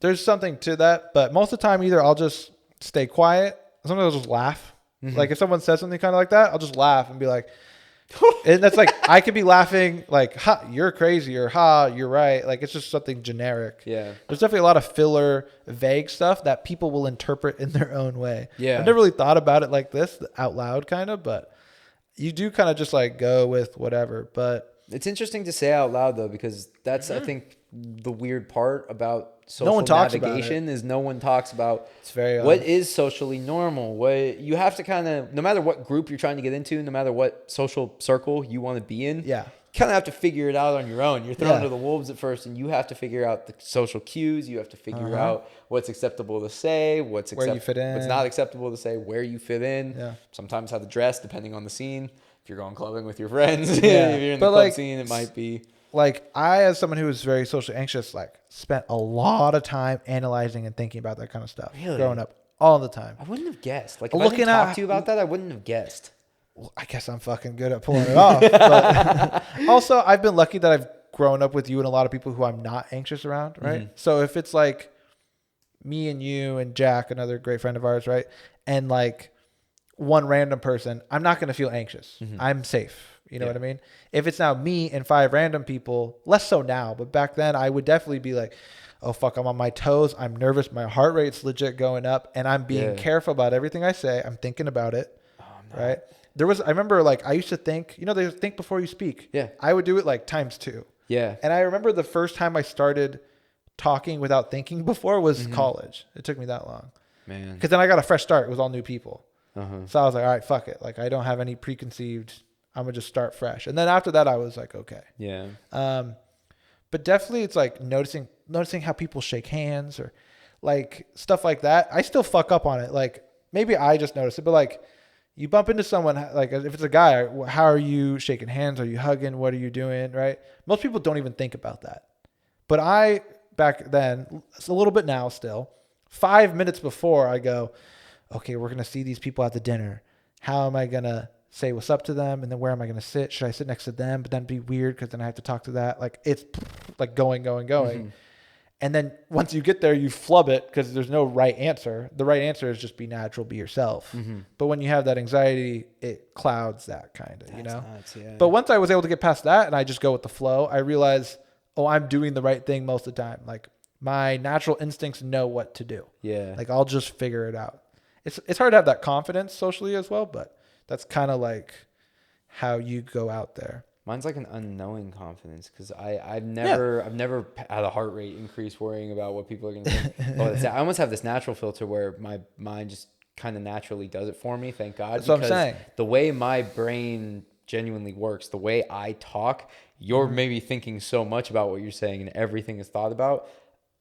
there's something to that. But most of the time, either I'll just stay quiet. Sometimes I'll just laugh. Like if someone says something kind of like that, I'll just laugh and be like, and that's like, I could be laughing like, ha, you're crazy, or ha, you're right. Like it's just something generic. Yeah. There's definitely a lot of filler, vague stuff that people will interpret in their own way. Yeah. I've never really thought about it like this out loud kind of, but you do kind of just like go with whatever. But it's interesting to say out loud though, because that's, I think, the weird part about social one talks about navigation is no one talks about it's very what is socially normal. What you have to kind of, no matter what group you're trying to get into, no matter what social circle you want to be in, yeah. kind of have to figure it out on your own. You're thrown Yeah. to the wolves at first, and you have to figure out the social cues. You have to figure out what's acceptable to say, what's Where you fit in. what's not acceptable to say, where you fit in. Yeah. Sometimes how to dress, depending on the scene. If you're going clubbing with your friends, Yeah. if you're in But the club like, scene, it might be. Like I, as someone who is very socially anxious, like spent a lot of time analyzing and thinking about that kind of stuff Really? growing up all the time. I wouldn't have guessed. Like, if I Looking didn't talk at- to you about that, I wouldn't have guessed. Well, I guess I'm fucking good at pulling it off. But also, I've been lucky that I've grown up with you and a lot of people who I'm not anxious around, right? So if it's like me and you and Jack, another great friend of ours, right? And like one random person, I'm not going to feel anxious. I'm safe. You know what I mean? If it's now me and 5 random people, less so now, but back then I would definitely be like, oh fuck, I'm on my toes. I'm nervous. My heart rate's legit going up and I'm being careful about everything I say. I'm thinking about it. Right. I remember like, I used to think, they think before you speak. Yeah. I would do it like times 2. Yeah. And I remember the first time I started talking without thinking before was college. It took me that long. Man. Cause then I got a fresh start. It was all new people. Uh-huh. So I was like, all right, fuck it. Like I don't have any preconceived, I'm gonna just start fresh. And then after that, I was like, okay. Yeah. But definitely it's like noticing how people shake hands or like stuff like that. I still fuck up on it. Like maybe I just noticed it, but like you bump into someone, like if it's a guy, how are you shaking hands? Are you hugging? What are you doing? Right. Most people don't even think about that. But I, back then, it's a little bit now still, 5 minutes before I go, okay, we're going to see these people at the dinner. How am I going to say what's up to them? And then where am I going to sit? Should I sit next to them? But then be weird because then I have to talk to that. Like it's like going. And then once you get there, you flub it because there's no right answer. The right answer is just be natural, be yourself. But when you have that anxiety, it clouds that kind of, Nuts, yeah. But once I was able to get past that and I just go with the flow, I realized, oh, I'm doing the right thing most of the time. Like my natural instincts know what to do. Yeah. Like I'll just figure it out. It's hard to have that confidence socially as well, but that's kind of like how you go out there. Mine's like an unknowing confidence because I've never had a heart rate increase worrying about what people are going to think. I almost have this natural filter where my mind just kind of naturally does it for me. Thank God. That's what I'm saying. The way my brain genuinely works, the way I talk, you're maybe thinking so much about what you're saying and everything is thought about.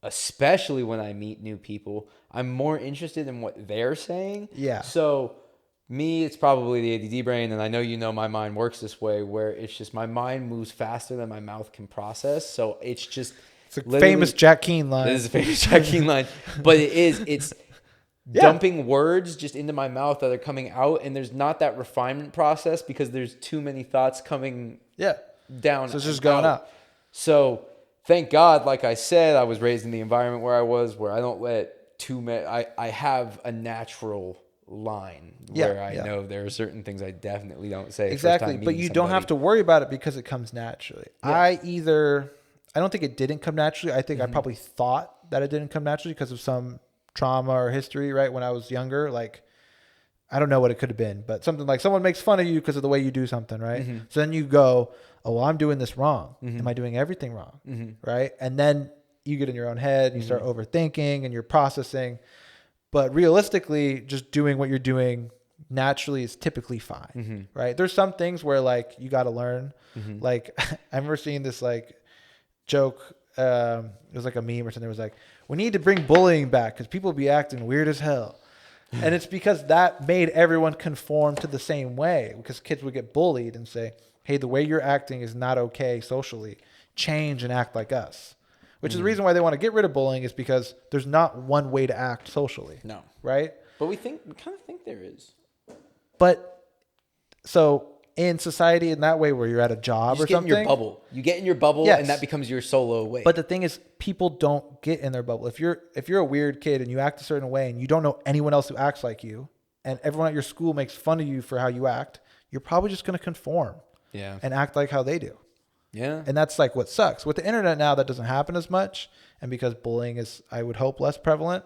Especially when I meet new people, I'm more interested in what they're saying. Yeah. So me, it's probably the ADD brain, and I know my mind works this way, where it's just my mind moves faster than my mouth can process. So it's just It's a famous Jack Keane line. This is a famous Jack Keane line, but it's dumping words just into my mouth that are coming out, and there's not that refinement process because there's too many thoughts coming down. So it's just going out. So thank God, like I said, I was raised in the environment where I don't let too many. I have a natural line where I know there are certain things I definitely don't say. Exactly, but you don't have to worry about it because it comes naturally. I don't think it didn't come naturally. I think I probably thought that it didn't come naturally because of some trauma or history, right? When I was younger, like I don't know what it could have been, but something like someone makes fun of you because of the way you do something, right? So then you go, oh, well, I'm doing this wrong. Am I doing everything wrong? Right? And then you get in your own head and you start overthinking and you're processing. But realistically, just doing what you're doing naturally is typically fine, right? There's some things where like you got to learn. Like I remember seeing this like joke. It was like a meme or something. It was like, we need to bring bullying back because people be acting weird as hell. And it's because that made everyone conform to the same way because kids would get bullied and say, hey, the way you're acting is not okay socially. Change and act like us. Which is the reason why they want to get rid of bullying is because there's not one way to act socially. No. Right? But we kind of think there is. But so in society in that way where you're at a job or get something. in your bubble. You get in your bubble, Yes. and that becomes your solo way. But the thing is, people don't get in their bubble. If you're a weird kid and you act a certain way and you don't know anyone else who acts like you, and everyone at your school makes fun of you for how you act, you're probably just going to conform and act like how they do. Yeah. And that's like what sucks. With the internet now, that doesn't happen as much. And because bullying is, I would hope, less prevalent.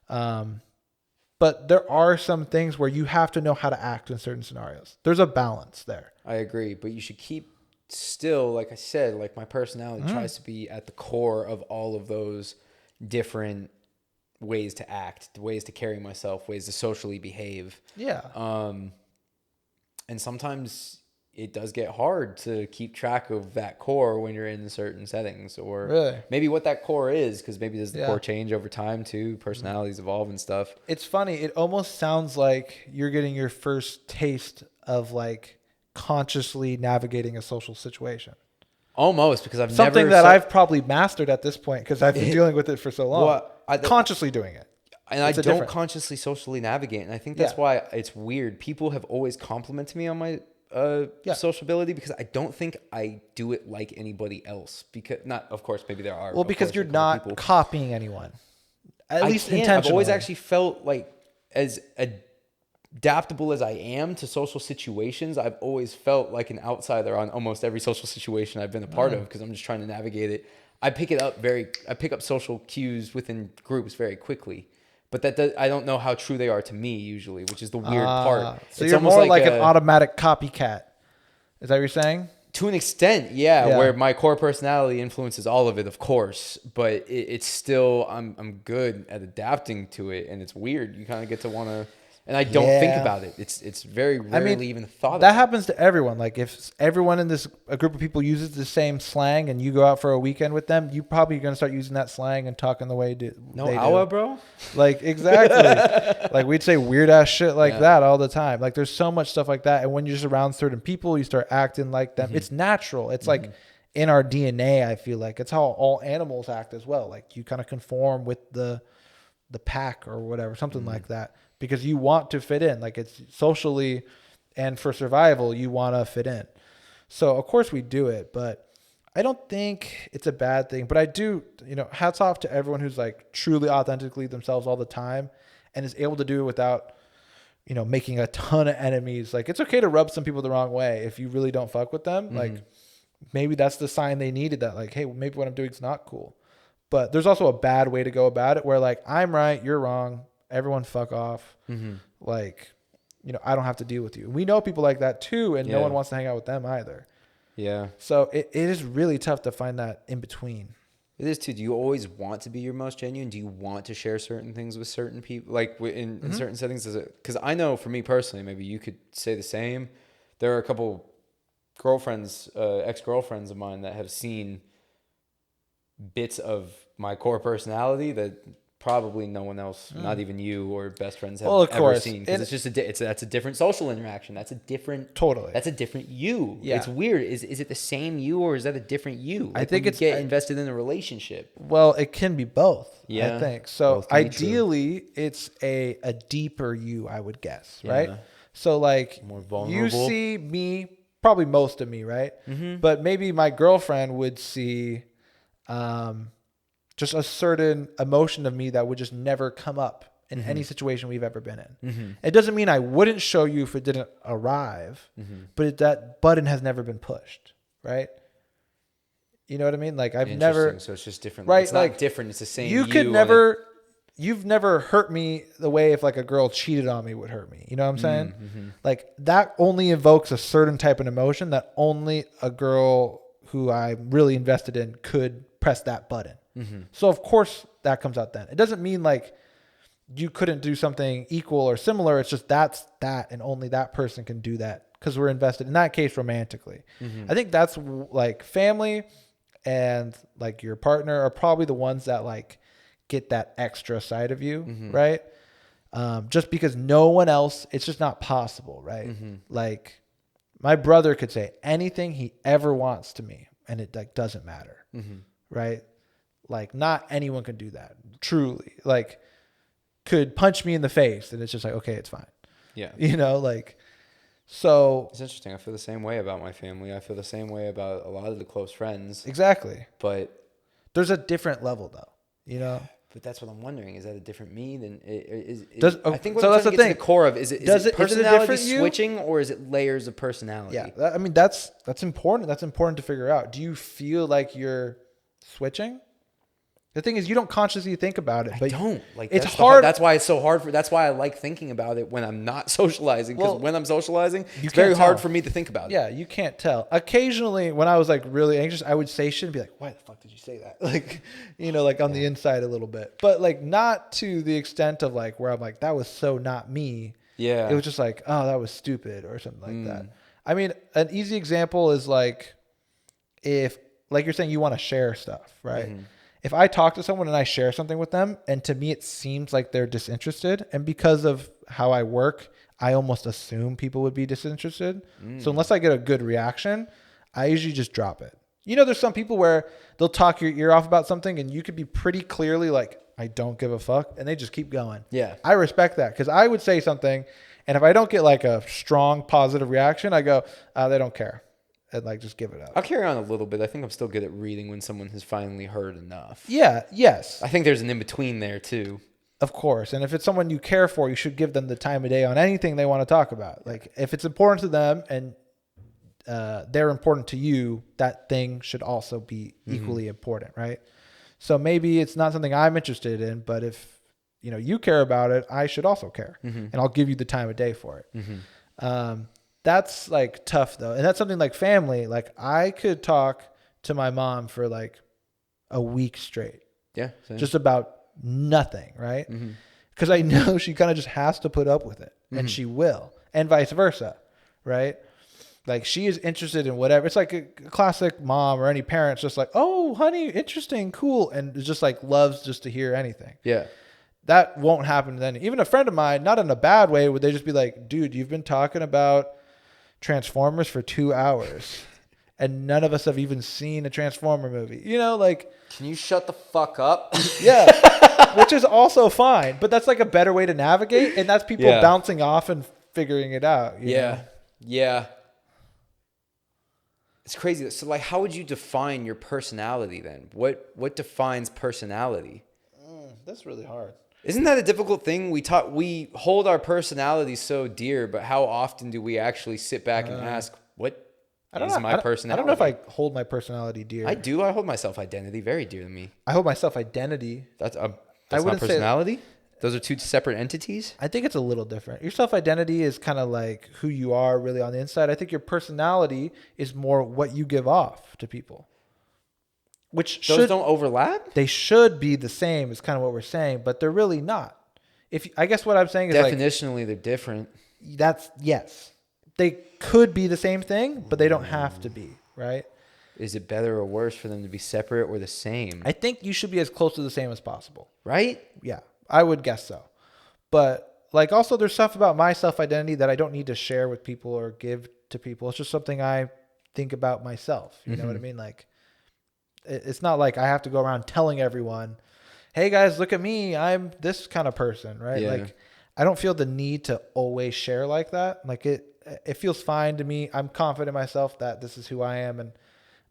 But there are some things where you have to know how to act in certain scenarios. There's a balance there. I agree. But you should keep still, like I said, like my personality tries to be at the core of all of those different ways to act, ways to carry myself, ways to socially behave. Yeah. And sometimes it does get hard to keep track of that core when you're in certain settings, or maybe what that core is, because maybe does the core change over time too? Personalities evolve and stuff. It's funny. It almost sounds like you're getting your first taste of like consciously navigating a social situation. Almost, because I've something never... that I've probably mastered at this point because I've been dealing with it for so long. Consciously doing it. And I don't consciously socially navigate. And I think that's why it's weird. People have always complimented me on my sociability, because I don't think I do it like anybody else. Because of course, maybe there are. Well, because you're not copying anyone. At least intentionally. I've always actually felt like as adaptable as I am to social situations, I've always felt like an outsider on almost every social situation I've been a part of, because I'm just trying to navigate it. I pick up social cues within groups very quickly. But I don't know how true they are to me usually, which is the weird part. So it's you're more like an automatic copycat. Is that what you're saying? To an extent, yeah, where my core personality influences all of it, of course. But it's still, I'm good at adapting to it, and it's weird. You kind of get to want to... And I don't think about it. It's very rarely even thought of. That happens to everyone. Like if everyone in a group of people uses the same slang and you go out for a weekend with them, you probably going to start using that slang and talking the way they do. Bro? Like exactly. Like we'd say weird ass shit like that all the time. Like there's so much stuff like that. And when you're just around certain people, you start acting like them. It's natural. It's like in our DNA, I feel like. It's how all animals act as well. Like you kind of conform with the pack or whatever, something like that. Because you want to fit in, like it's socially and for survival, you want to fit in. So of course we do it, but I don't think it's a bad thing. But I do, hats off to everyone who's like truly authentically themselves all the time and is able to do it without, making a ton of enemies. Like it's okay to rub some people the wrong way if you really don't fuck with them. Like maybe that's the sign they needed, that like, hey, maybe what I'm doing is not cool. But there's also a bad way to go about it where like, I'm right, you're wrong. Everyone fuck off. Like, I don't have to deal with you. We know people like that too. And no one wants to hang out with them either. Yeah. So it is really tough to find that in between. It is too. Do you always want to be your most genuine? Do you want to share certain things with certain people? Like in certain settings? Because I know for me personally, maybe you could say the same. There are a couple girlfriends, ex-girlfriends of mine that have seen bits of my core personality that probably no one else, not even you or best friends, have ever seen. Because it's just that's a different social interaction. That's a different That's a different you. Yeah. It's weird. Is it the same you, or is that a different you? Like I think it's get invested in a relationship. Well, it can be both. Yeah, I think so. Ideally, it's a deeper you, I would guess. Right. So like more vulnerable. You see me, probably most of me, right? But maybe my girlfriend would see. Just a certain emotion of me that would just never come up in any situation we've ever been in. It doesn't mean I wouldn't show you if it didn't arrive, but that button has never been pushed, right? You know what I mean? Like I've never. So it's just different. Right? It's not different. It's the same. You've never hurt me the way if like a girl cheated on me would hurt me. You know what I'm saying? Like that only evokes a certain type of emotion that only a girl who I'm really invested in could press that button. So of course that comes out then. It doesn't mean like you couldn't do something equal or similar. It's just that's that, and only that person can do that because we're invested in that case romantically. I think that's like family and like your partner are probably the ones that like get that extra side of you, right? Just because no one else, it's just not possible, right? Like my brother could say anything he ever wants to me and it like doesn't matter, right? Like not anyone can do that. Truly, like could punch me in the face and it's just like, okay, it's fine. Yeah. Like So It's interesting. I feel the same way about my family. I feel the same way about a lot of the close friends. exactly. But There's a different level though, you know? but that's what I'm wondering. Is that a different me than Does I think what so I'm that's trying to the get to thing. the core of is Does it it is it a personality different you? switching or is it layers of personality? Yeah, I mean that's important. That's important to figure out. Do you feel like you're switching? The thing is, you don't consciously think about it, I but don't like. it's That's hard. That's why it's so hard for. That's why I like thinking about it when I'm not socializing. Because Well, when I'm socializing, you it's very can't hard tell. for me to think about it. Yeah, you can't tell. Occasionally, when I was like really anxious, I would say shit and be like, "Why the fuck did you say that?" Like, like on the inside a little bit, but like not to the extent of like where I'm like, "That was so not me." Yeah. It was just like, "Oh, that was stupid" or something like that. I mean, an easy example is like if, like you're saying, you want to share stuff, right? If I talk to someone and I share something with them, and to me it seems like they're disinterested, and because of how I work, I almost assume people would be disinterested. So unless I get a good reaction, I usually just drop it. There's some people where they'll talk your ear off about something and you could be pretty clearly like, I don't give a fuck. And they just keep going. Yeah. I respect that because I would say something. And if I don't get like a strong positive reaction, I go, they don't care. And like, just give it up. I'll carry on a little bit. I think I'm still good at reading when someone has finally heard enough. Yeah. Yes. I think there's an in between there too. Of course. And if it's someone you care for, you should give them the time of day on anything they want to talk about. Like if it's important to them and they're important to you, that thing should also be equally important, right? So maybe it's not something I'm interested in, but if you care about it, I should also care, and I'll give you the time of day for it. That's like tough though, and that's something like family. Like I could talk to my mom for like a week straight, Yeah. Same. just about nothing, right? Because I know she kind of just has to put up with it, and she will, and vice versa, right? Like she is interested in whatever. It's like a classic mom or any parent's just like, oh, honey, interesting, cool. And just like loves just to hear anything. Yeah. That won't happen then. Even a friend of mine, not in a bad way, would they just be like, dude, you've been talking about Transformers for 2 hours and none of us have even seen a Transformer movie. Like, Can you shut the fuck up? yeah, which is also fine. But that's like a better way to navigate. And that's people Yeah. bouncing off and figuring it out. you know? Yeah. It's crazy. So like, how would you define your personality then? What defines personality? That's really hard. Isn't that a difficult thing? We hold our personality so dear, but how often do we actually sit back and ask, what is my personality? I don't know if I hold my personality dear. I do. I hold my self-identity very dear to me. I hold my self-identity. That's not wouldn't say- personality? Those are two separate entities? I think it's a little different. Your self-identity is kind of like who you are really on the inside. I think your personality is more what you give off to people. Which Those don't overlap? they should be the same is kind of what we're saying, but they're really not. I guess what I'm saying is Definitionally, they're different. yes. They could be the same thing, but they don't have to be, right? Is it better or worse for them to be separate or the same? I think you should be as close to the same as possible. Right? Yeah, I would guess so. But like also there's stuff about my self-identity that I don't need to share with people or give to people. It's just something I think about myself. You know what I mean? Like it's not like I have to go around telling everyone, hey guys, look at me. I'm this kind of person, right? Yeah. Like I don't feel the need to always share like that. Like it feels fine to me. I'm confident in myself that this is who I am and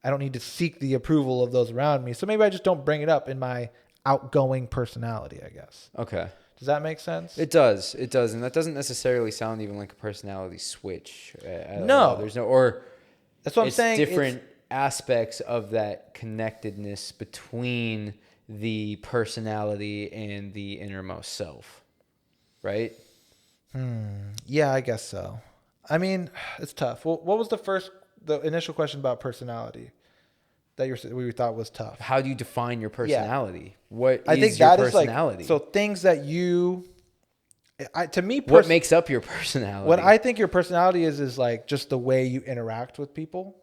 I don't need to seek the approval of those around me. So maybe I just don't bring it up in my outgoing personality, I guess. Okay. Does that make sense? It does. It does. And that doesn't necessarily sound even like a personality switch. No. There's no, or That's what I'm it's saying. different aspects of that connectedness between the personality and the innermost self. Right? Yeah, I guess so. I mean, it's tough. Well, what was the initial question about personality that we thought was tough? How do you define your personality? What I is think your that personality? is like, so things that to me, what makes up your personality? what I think your personality is like just the way you interact with people.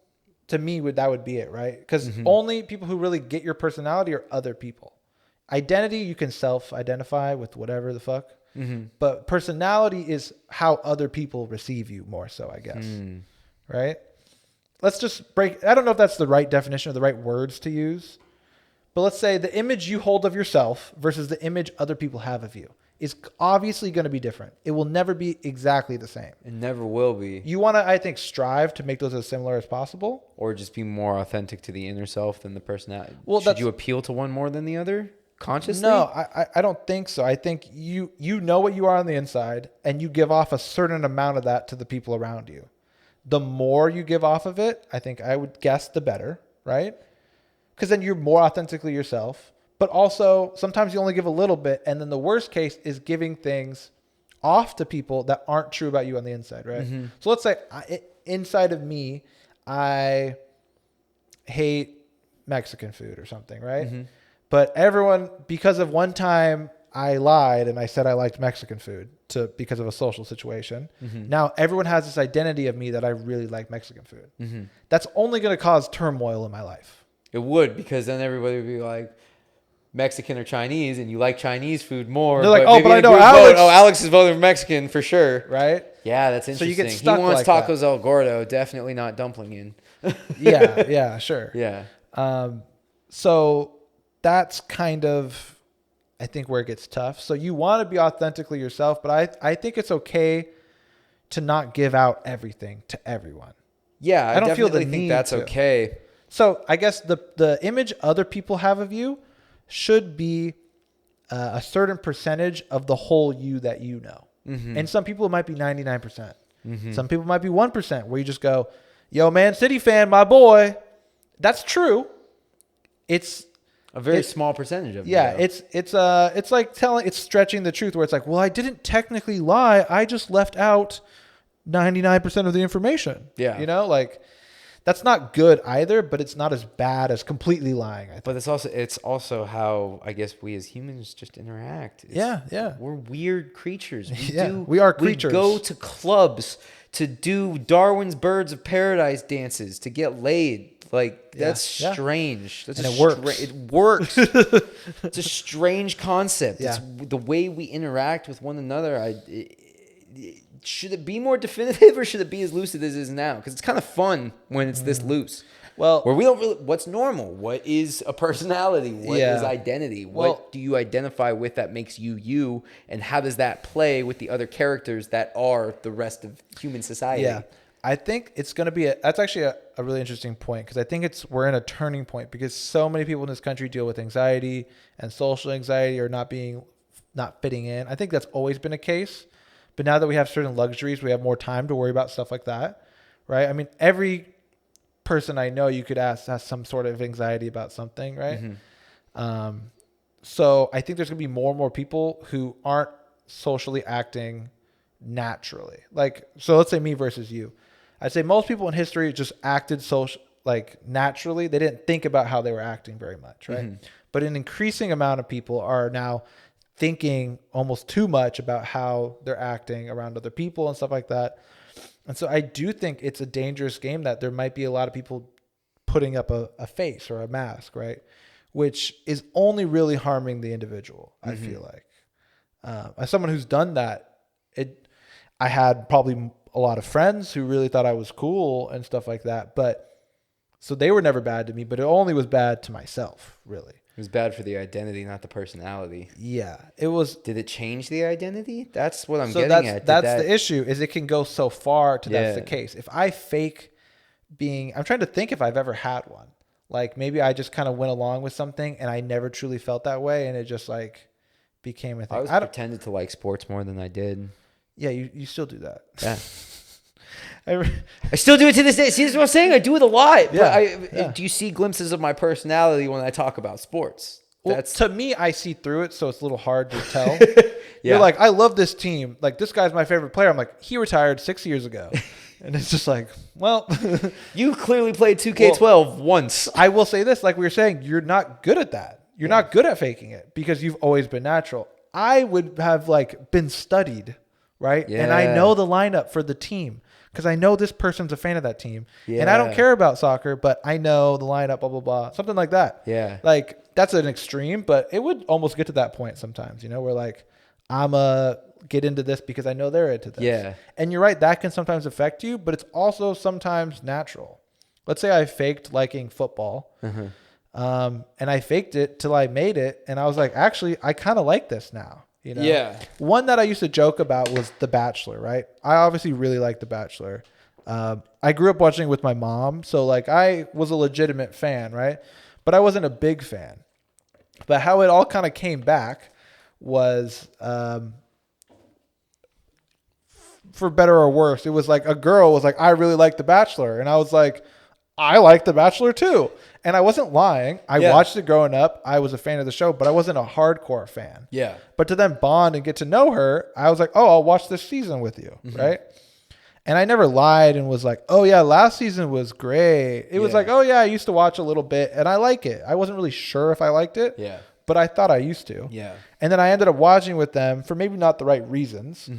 To me, that would be it, right? Because only people who really get your personality are other people. Identity, you can self-identify with whatever the fuck. But personality is how other people receive you more so, I guess. Right? Let's just I don't know if that's the right definition or the right words to use. But let's say the image you hold of yourself versus the image other people have of you. is obviously going to be different. It will never be exactly the same. It never will be. You want to, I think, strive to make those as similar as possible. Or just be more authentic to the inner self than the personality. Well, should you appeal to one more than the other consciously? No, I don't think so. I think you know what you are on the inside, and you give off a certain amount of that to the people around you. The more you give off of it, I think I would guess the better, right? Because then you're more authentically yourself. But also, sometimes you only give a little bit, and then the worst case is giving things off to people that aren't true about you on the inside, right? Mm-hmm. So let's say inside of me, I hate Mexican food or something, right? Mm-hmm. But everyone, because of one time I lied and I said I liked Mexican food because of a social situation, mm-hmm. now everyone has this identity of me that I really like Mexican food. Mm-hmm. That's only going to cause turmoil in my life. It would, because then everybody would be like, Mexican or Chinese, and you like Chinese food more. They're like, but I know Alex. Alex is voting for Mexican for sure. Right? Yeah, that's interesting. So you get stuck. He wants like tacos that. El Gordo, definitely not dumpling in. yeah, sure. Yeah. So that's kind of, I think, where it gets tough. So you want to be authentically yourself, but I think it's okay to not give out everything to everyone. Yeah, I don't feel the need think that's to. okay. So I guess the image other people have of you should be a certain percentage of the whole you that you know. Mm-hmm. And some people it might be 99%. Mm-hmm. Some people might be 1%, where you just go, yo, Man City fan, my boy. That's true. It's a very small percentage of it. Yeah, it's like it's stretching the truth, where it's like, well, I didn't technically lie. I just left out 99% of the information. Yeah. You know, like, that's not good either, but it's not as bad as completely lying, I think. But it's also how, I guess, we as humans just interact. Yeah. We're weird creatures. We are creatures. We go to clubs to do Darwin's Birds of Paradise dances to get laid. Like, that's strange. And it works. It works. It's a strange concept. Yeah. It's the way we interact with one another. Should it be more definitive, or should it be as loose as it is now? Because it's kind of fun when it's this loose. Well, where we don't really, what's normal? What is a personality? What is identity? What do you identify with that makes you you? And how does that play with the other characters that are the rest of human society? Yeah, I think it's going to be that's actually a really interesting point, because I think we're in a turning point, because so many people in this country deal with anxiety and social anxiety, or not fitting in. I think that's always been a case. But now that we have certain luxuries, we have more time to worry about stuff like that, right? I mean, every person I know you could ask has some sort of anxiety about something, right? Mm-hmm. So I think there's going to be more and more people who aren't socially acting naturally. Like, so let's say me versus you. I'd say most people in history just acted naturally. They didn't think about how they were acting very much, right? Mm-hmm. But an increasing amount of people are now thinking almost too much about how they're acting around other people and stuff like that. And so I do think it's a dangerous game, that there might be a lot of people putting up a face or a mask, right? Which is only really harming the individual, I feel like. As someone who's done that, I had probably a lot of friends who really thought I was cool and stuff like that. But so they were never bad to me, but it only was bad to myself, really. It was bad for the identity, not the personality. Yeah, it was. Did it change the identity? That's what I'm getting at. That's the issue, is it can go so far to that's the case. If I fake being, I'm trying to think if I've ever had one. Like, maybe I just kind of went along with something and I never truly felt that way, and it just like became a thing. I pretended to like sports more than I did. Yeah, you still do that. Yeah. I still do it to this day. See, that's what I'm saying. I do it a lot. But do you see glimpses of my personality when I talk about sports? Well, to me, I see through it, so it's a little hard to tell. You're like, I love this team. Like, this guy's my favorite player. I'm like, he retired 6 years ago. And it's just like, well. You clearly played 2K12 once. I will say this, like we were saying, you're not good at that. You're not good at faking it, because you've always been natural. I would have been studied, right? Yeah. And I know the lineup for the team, because I know this person's a fan of that team. Yeah. And I don't care about soccer, but I know the lineup, blah, blah, blah. Something like that. Yeah. Like, that's an extreme, but it would almost get to that point sometimes, where like, I'm get into this because I know they're into this. Yeah. And you're right, that can sometimes affect you, but it's also sometimes natural. Let's say I faked liking football. Mm-hmm. And I faked it till I made it. And I was like, actually, I kind of like this now. You know? Yeah. One that I used to joke about was The Bachelor, right? I obviously really like The Bachelor. I grew up watching it with my mom, so like I was a legitimate fan, right? But I wasn't a big fan. But how it all kind of came back was, for better or worse, it was like a girl was like, I really like The Bachelor. And I was like, I like The Bachelor too. And I wasn't lying. I watched it growing up. I was a fan of the show, but I wasn't a hardcore fan. Yeah. But to then bond and get to know her, I was like, oh, I'll watch this season with you. Right. And I never lied and was like, oh, yeah, last season was great. It was like, oh, yeah, I used to watch a little bit and I like it. I wasn't really sure if I liked it. Yeah. But I thought I used to. Yeah. And then I ended up watching with them for maybe not the right reasons.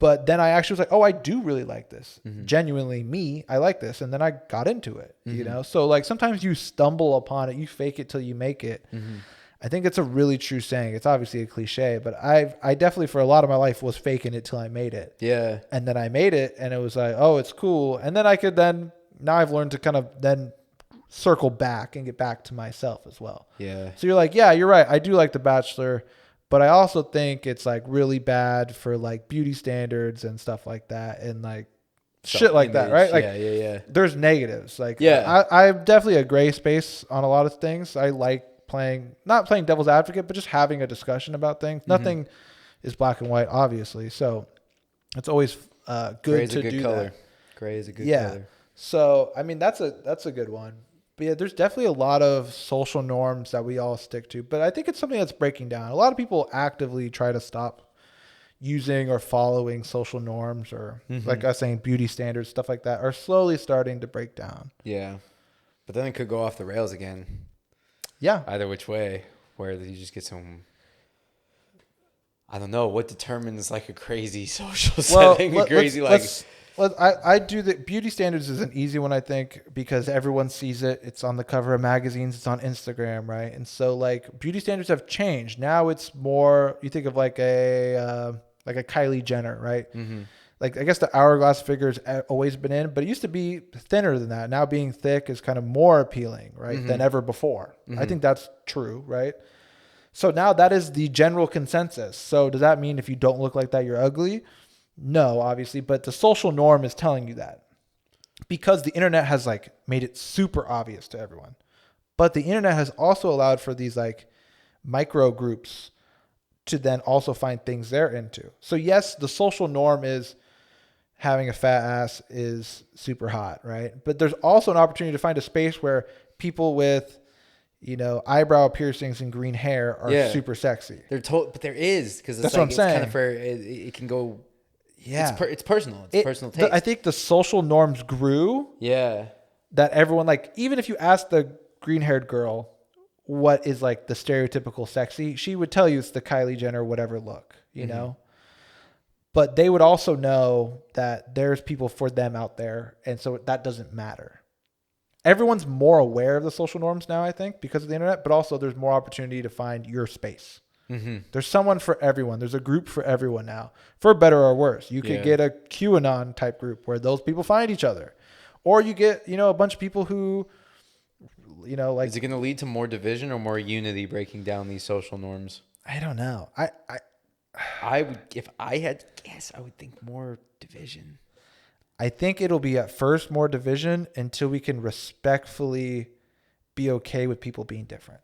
But then I actually was like, oh, I do really like this. Genuinely, me, I like this. And then I got into it, you know? So, like, sometimes you stumble upon it. You fake it till you make it. I think it's a really true saying. It's obviously a cliche, but I definitely, for a lot of my life, was faking it till I made it. Yeah. And then I made it, and it was like, oh, it's cool. And then now I've learned to kind of then circle back and get back to myself as well. Yeah. So you're like, yeah, you're right. I do like The Bachelor. But I also think it's like really bad for like beauty standards and stuff like that, and like shit like that, right? Like, yeah. there's negatives. Like, Yeah. I'm definitely a gray space on a lot of things. I like not playing devil's advocate, but just having a discussion about things. Nothing is black and white, obviously. So it's always good Gray is to a good do color. that. Gray is a good Yeah. color. So I mean, that's a good one. But yeah, there's definitely a lot of social norms that we all stick to. But I think it's something that's breaking down. A lot of people actively try to stop using or following social norms, or like I was saying, beauty standards, stuff like that, are slowly starting to break down. Yeah. But then it could go off the rails again. Yeah. Either which way, where you just get some, I don't know, what determines like a crazy social setting, I do the beauty standards is an easy one, I think, because everyone sees it. It's on the cover of magazines. It's on Instagram, right? And so like beauty standards have changed. Now it's more, you think of like a Kylie Jenner, right? Like, I guess the hourglass figure's always been in, but it used to be thinner than that. Now being thick is kind of more appealing, right, than ever before. I think that's true, right? So now that is the general consensus. So does that mean if you don't look like that, you're ugly? No, obviously, but the social norm is telling you that, because the internet has like made it super obvious to everyone. But the internet has also allowed for these like micro groups to then also find things they're into. So yes, the social norm is having a fat ass is super hot, right? But there's also an opportunity to find a space where people with, you know, eyebrow piercings and green hair are super sexy. But there is, because that's what I'm saying. Kind of it can go. Yeah, it's personal. It's personal taste. I think the social norms grew. Yeah, that everyone, like, even if you ask the green-haired girl what is like the stereotypical sexy, she would tell you it's the Kylie Jenner whatever look, you know. But they would also know that there's people for them out there, and so that doesn't matter. Everyone's more aware of the social norms now, I think, because of the internet, but also there's more opportunity to find your space. There's someone for everyone. There's a group for everyone now, for better or worse. You could get a QAnon type group where those people find each other, or you get, you know, a bunch of people who, you know, like. Is it going to lead to more division or more unity breaking down these social norms? I don't know. I would, if I had to guess, I would think more division. I think it'll be at first more division until we can respectfully be okay with people being different.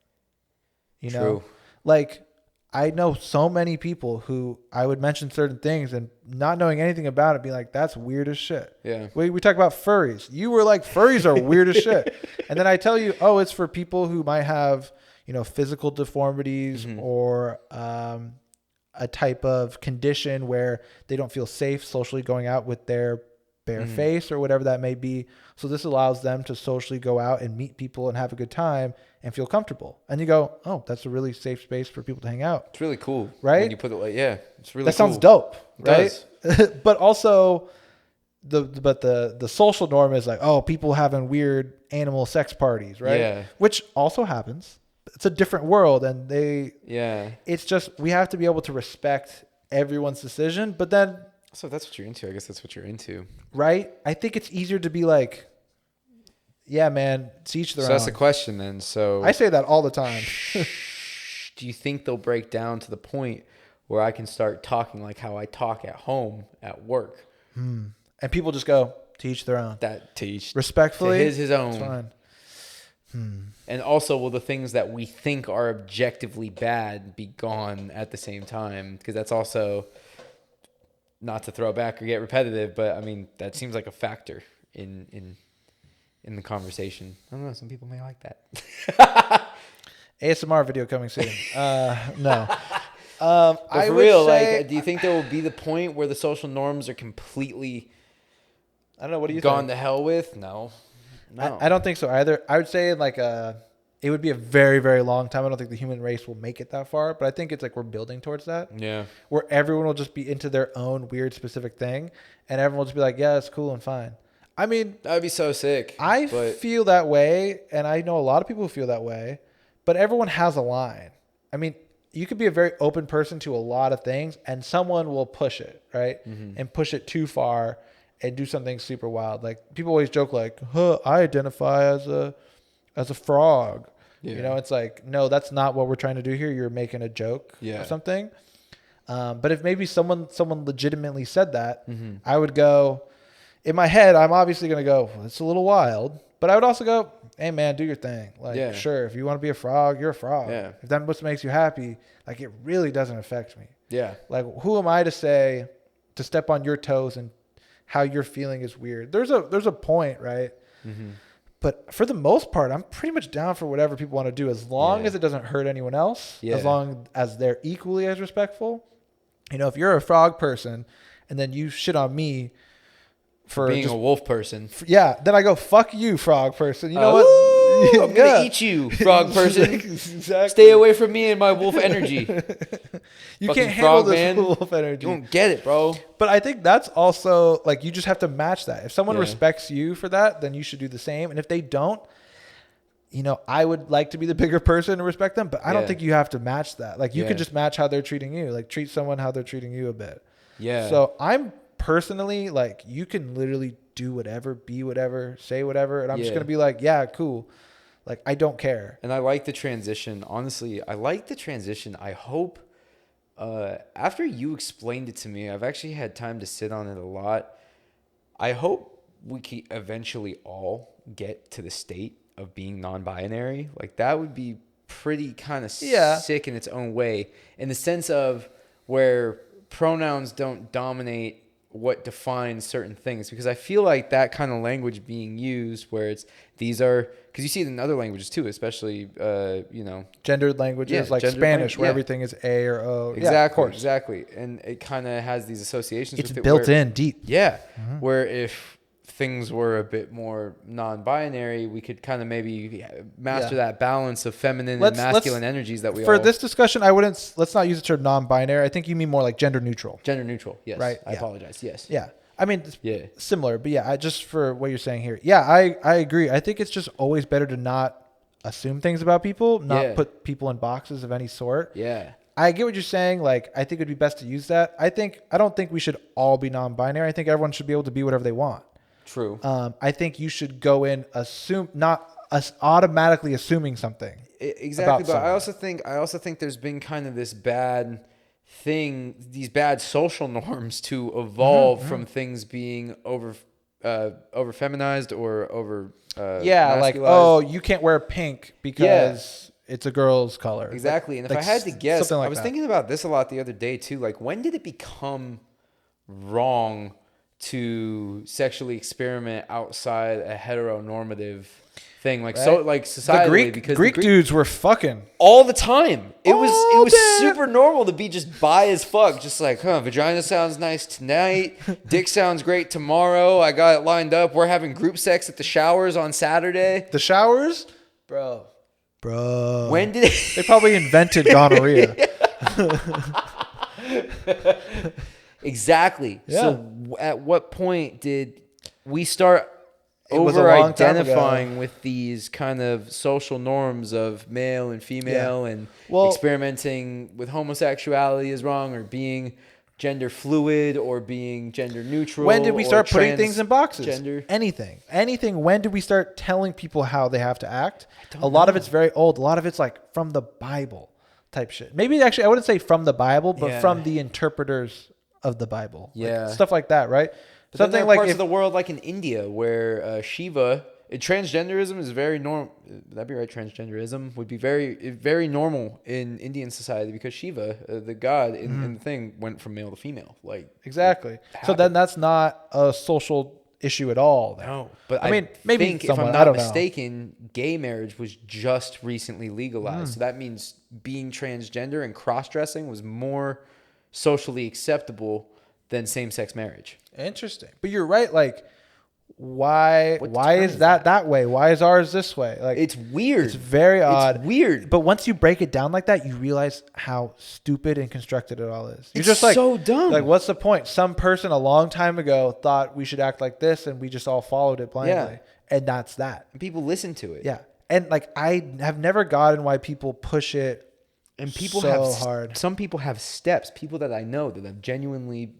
You know, like, I know so many people who I would mention certain things and not knowing anything about it, be like, that's weird as shit. Yeah. We talk about furries. You were like, furries are weird as shit. And then I tell you, oh, it's for people who might have, you know, physical deformities or a type of condition where they don't feel safe socially going out with their bare face or whatever that may be. So this allows them to socially go out and meet people and have a good time and feel comfortable. And you go, oh, that's a really safe space for people to hang out. It's really cool. Right? When you put it like, yeah, it's really that cool. sounds dope. It right? But also the social norm is like, oh, people having weird animal sex parties, right? Yeah. Which also happens. It's a different world, and it's just, we have to be able to respect everyone's decision. But then, so if that's what you're into, I guess that's what you're into. Right? I think it's easier to be like, yeah, man, to each their own. So that's the question then. So I say that all the time. Do you think they'll break down to the point where I can start talking like how I talk at home, at work. And people just go, to each their own. That to each Respectfully, to his own. it's fine. And also, will the things that we think are objectively bad be gone at the same time? Because that's also, not to throw back or get repetitive, but I mean, that seems like a factor in the conversation. I don't know. Some people may like that. ASMR video coming soon. No. But I for would real, say, like, do you think there will be the point where the social norms are completely I don't know. What do you gone think? to hell with? No. I don't think so either. I would say like it would be a very, very long time. I don't think the human race will make it that far, but I think it's like we're building towards that. Yeah. Where everyone will just be into their own weird specific thing, and everyone will just be like, yeah, it's cool and fine. I mean, That would be so sick. I but feel that way, and I know a lot of people who feel that way, but everyone has a line. I mean, you could be a very open person to a lot of things, and someone will push it, right? And push it too far and do something super wild. Like people always joke like, I identify as a frog. Yeah. You know, it's like, no, that's not what we're trying to do here. You're making a joke or something. But if maybe someone legitimately said that, I would go, in my head, I'm obviously going to go, well, it's a little wild. But I would also go, hey, man, do your thing. Like, sure, if you want to be a frog, you're a frog. Yeah. If that's what makes you happy, like, it really doesn't affect me. Yeah. Like, who am I to say, to step on your toes and how you're feeling is weird? There's a point, right? But for the most part, I'm pretty much down for whatever people want to do, as long as it doesn't hurt anyone else, as long as they're equally as respectful. You know, if you're a frog person and then you shit on me for being a wolf person. Then I go, fuck you, frog person. You know what? I'm going to eat you, frog person. Exactly. Stay away from me and my wolf energy. You Fucking can't handle frog this man. wolf energy. You don't get it, bro. But I think that's also, like, you just have to match that. If someone respects you for that, then you should do the same. And if they don't, you know, I would like to be the bigger person and respect them, but I don't think you have to match that. Like, you could just match how they're treating you. Like, treat someone how they're treating you a bit. Yeah. So I'm personally, like, you can literally do whatever, be whatever, say whatever. And I'm just going to be like, yeah, cool. Like, I don't care. And I like the transition. Honestly, I like the transition. I hope after you explained it to me, I've actually had time to sit on it a lot. I hope we can eventually all get to the state of being non-binary. Like, that would be pretty kind of sick in its own way, in the sense of where pronouns don't dominate what defines certain things, because I feel like that kind of language being used where it's these are, because you see it in other languages too, especially you know, gendered languages like Spanish where everything is A or O. Exactly, of course. exactly, and it kind of has these associations. It's with it built where, in deep. Yeah, where if things were a bit more non-binary, we could kind of maybe master that balance of feminine and masculine energies that we for all... this discussion, let's not use the term non-binary. I think you mean more like gender neutral. Gender neutral, yes. Right. I apologize. Yes. Yeah. I mean, similar, but yeah, just for what you're saying here. Yeah, I agree. I think it's just always better to not assume things about people, not put people in boxes of any sort. Yeah. I get what you're saying. Like, I think it'd be best to use that. I don't think we should all be non-binary. I think everyone should be able to be whatever they want. True. I think you should go in not automatically assuming something. Exactly, but I also think there's been kind of this bad thing, these bad social norms to evolve from things being over feminized or over like, oh, you can't wear pink because it's a girl's color. Exactly. And if I had to guess, I was thinking about this a lot the other day too. Like, when did it become wrong to sexually experiment outside a heteronormative thing, like so, like societally? Because Greek dudes were fucking all the time. It was super normal to be just bi as fuck, just like, vagina sounds nice tonight, dick sounds great tomorrow. I got it lined up. We're having group sex at the showers on Saturday. The showers, bro. When did they probably invented gonorrhea? Exactly. Yeah. So at what point did we start was a long time over-identifying with these kind of social norms of male and female and experimenting with homosexuality is wrong, or being gender fluid, or being gender neutral? When did we start putting things in boxes? Gender? Anything. When did we start telling people how they have to act? A lot of it's very old. A lot of it's like from the Bible. type shit. Maybe actually I wouldn't say from the Bible, but Yeah. from the interpreters of the Bible. Yeah. Like, stuff like that, right? But then there Something are like parts if, of the world, like in India, where Shiva, transgenderism is very normal. Would that be right? Transgenderism would be very normal in Indian society because Shiva, the god in the thing, went from male to female. Like exactly. it So then happened. that's not a social issue at all. Then. No, but I mean, I maybe think if somewhat, I'm I not don't know. mistaken, gay marriage was just recently legalized. So that means being transgender and cross-dressing was more socially acceptable than same-sex marriage. Interesting. But you're right. Like, why is determines that way? Why is ours this way? Like, It's weird. it's very odd. It's weird. But once you break it down like that, you realize how stupid and constructed it all is. You're It's just like, so dumb. Like, what's the point? Some person a long time ago thought we should act like this, and we just all followed it blindly. Yeah. And that's that. And people listen to it. Yeah. And like, I have never gotten why people push it. And people so have hard. Some people have steps. People that I know that I've genuinely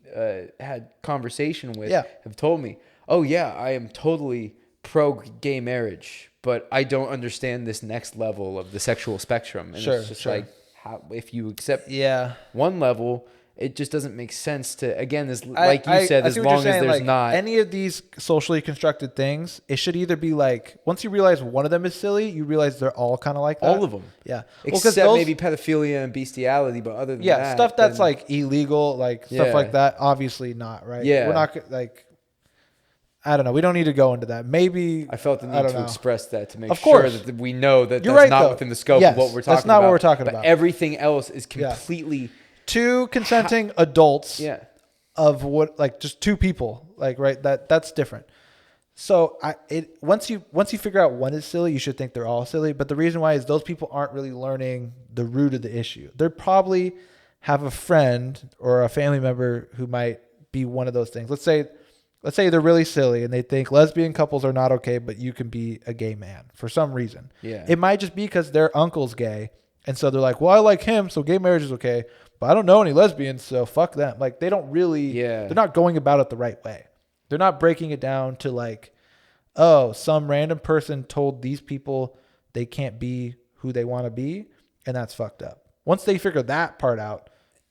had conversation with Yeah. have told me, "Oh yeah, I am totally pro gay marriage, but I don't understand this next level of the sexual spectrum." And Sure, it's just sure. like, how if you accept Yeah. one level, it just doesn't make sense to again. As I like you said, I as see what you're long as saying, there's like, not any of these socially constructed things, it should either be like, once you realize one of them is silly, you realize they're all kind of like that. all of them, Yeah. Well, 'cause except those- maybe pedophilia and bestiality. But other than yeah, that, stuff that's then- like illegal, like stuff Yeah. like that, obviously not, right? Yeah. We're not like, I don't know. We don't need to go into that. Maybe I felt the I need don't to know. express that to make Of sure course. that we know that You're that's right, not though. within the scope Yes, of what we're that's talking not about. what we're talking but about. everything else is Yeah. completely two consenting adults yeah. of what, like, just two people, like, right? That's different. So once you figure out one is silly, you should think they're all silly. But the reason why is those people aren't really learning the root of the issue. They probably have a friend or a family member who might be one of those things. Let's say they're really silly and they think lesbian couples are not okay, but you can be a gay man for some reason. Yeah. It might just be because their uncle's gay. And so they're like, well, I like him, so gay marriage is okay. But I don't know any lesbians, so fuck them. Like, they don't really, Yeah. they're not going about it the right way. They're not breaking it down to like, oh, some random person told these people they can't be who they want to be, and that's fucked up. Once they figure that part out,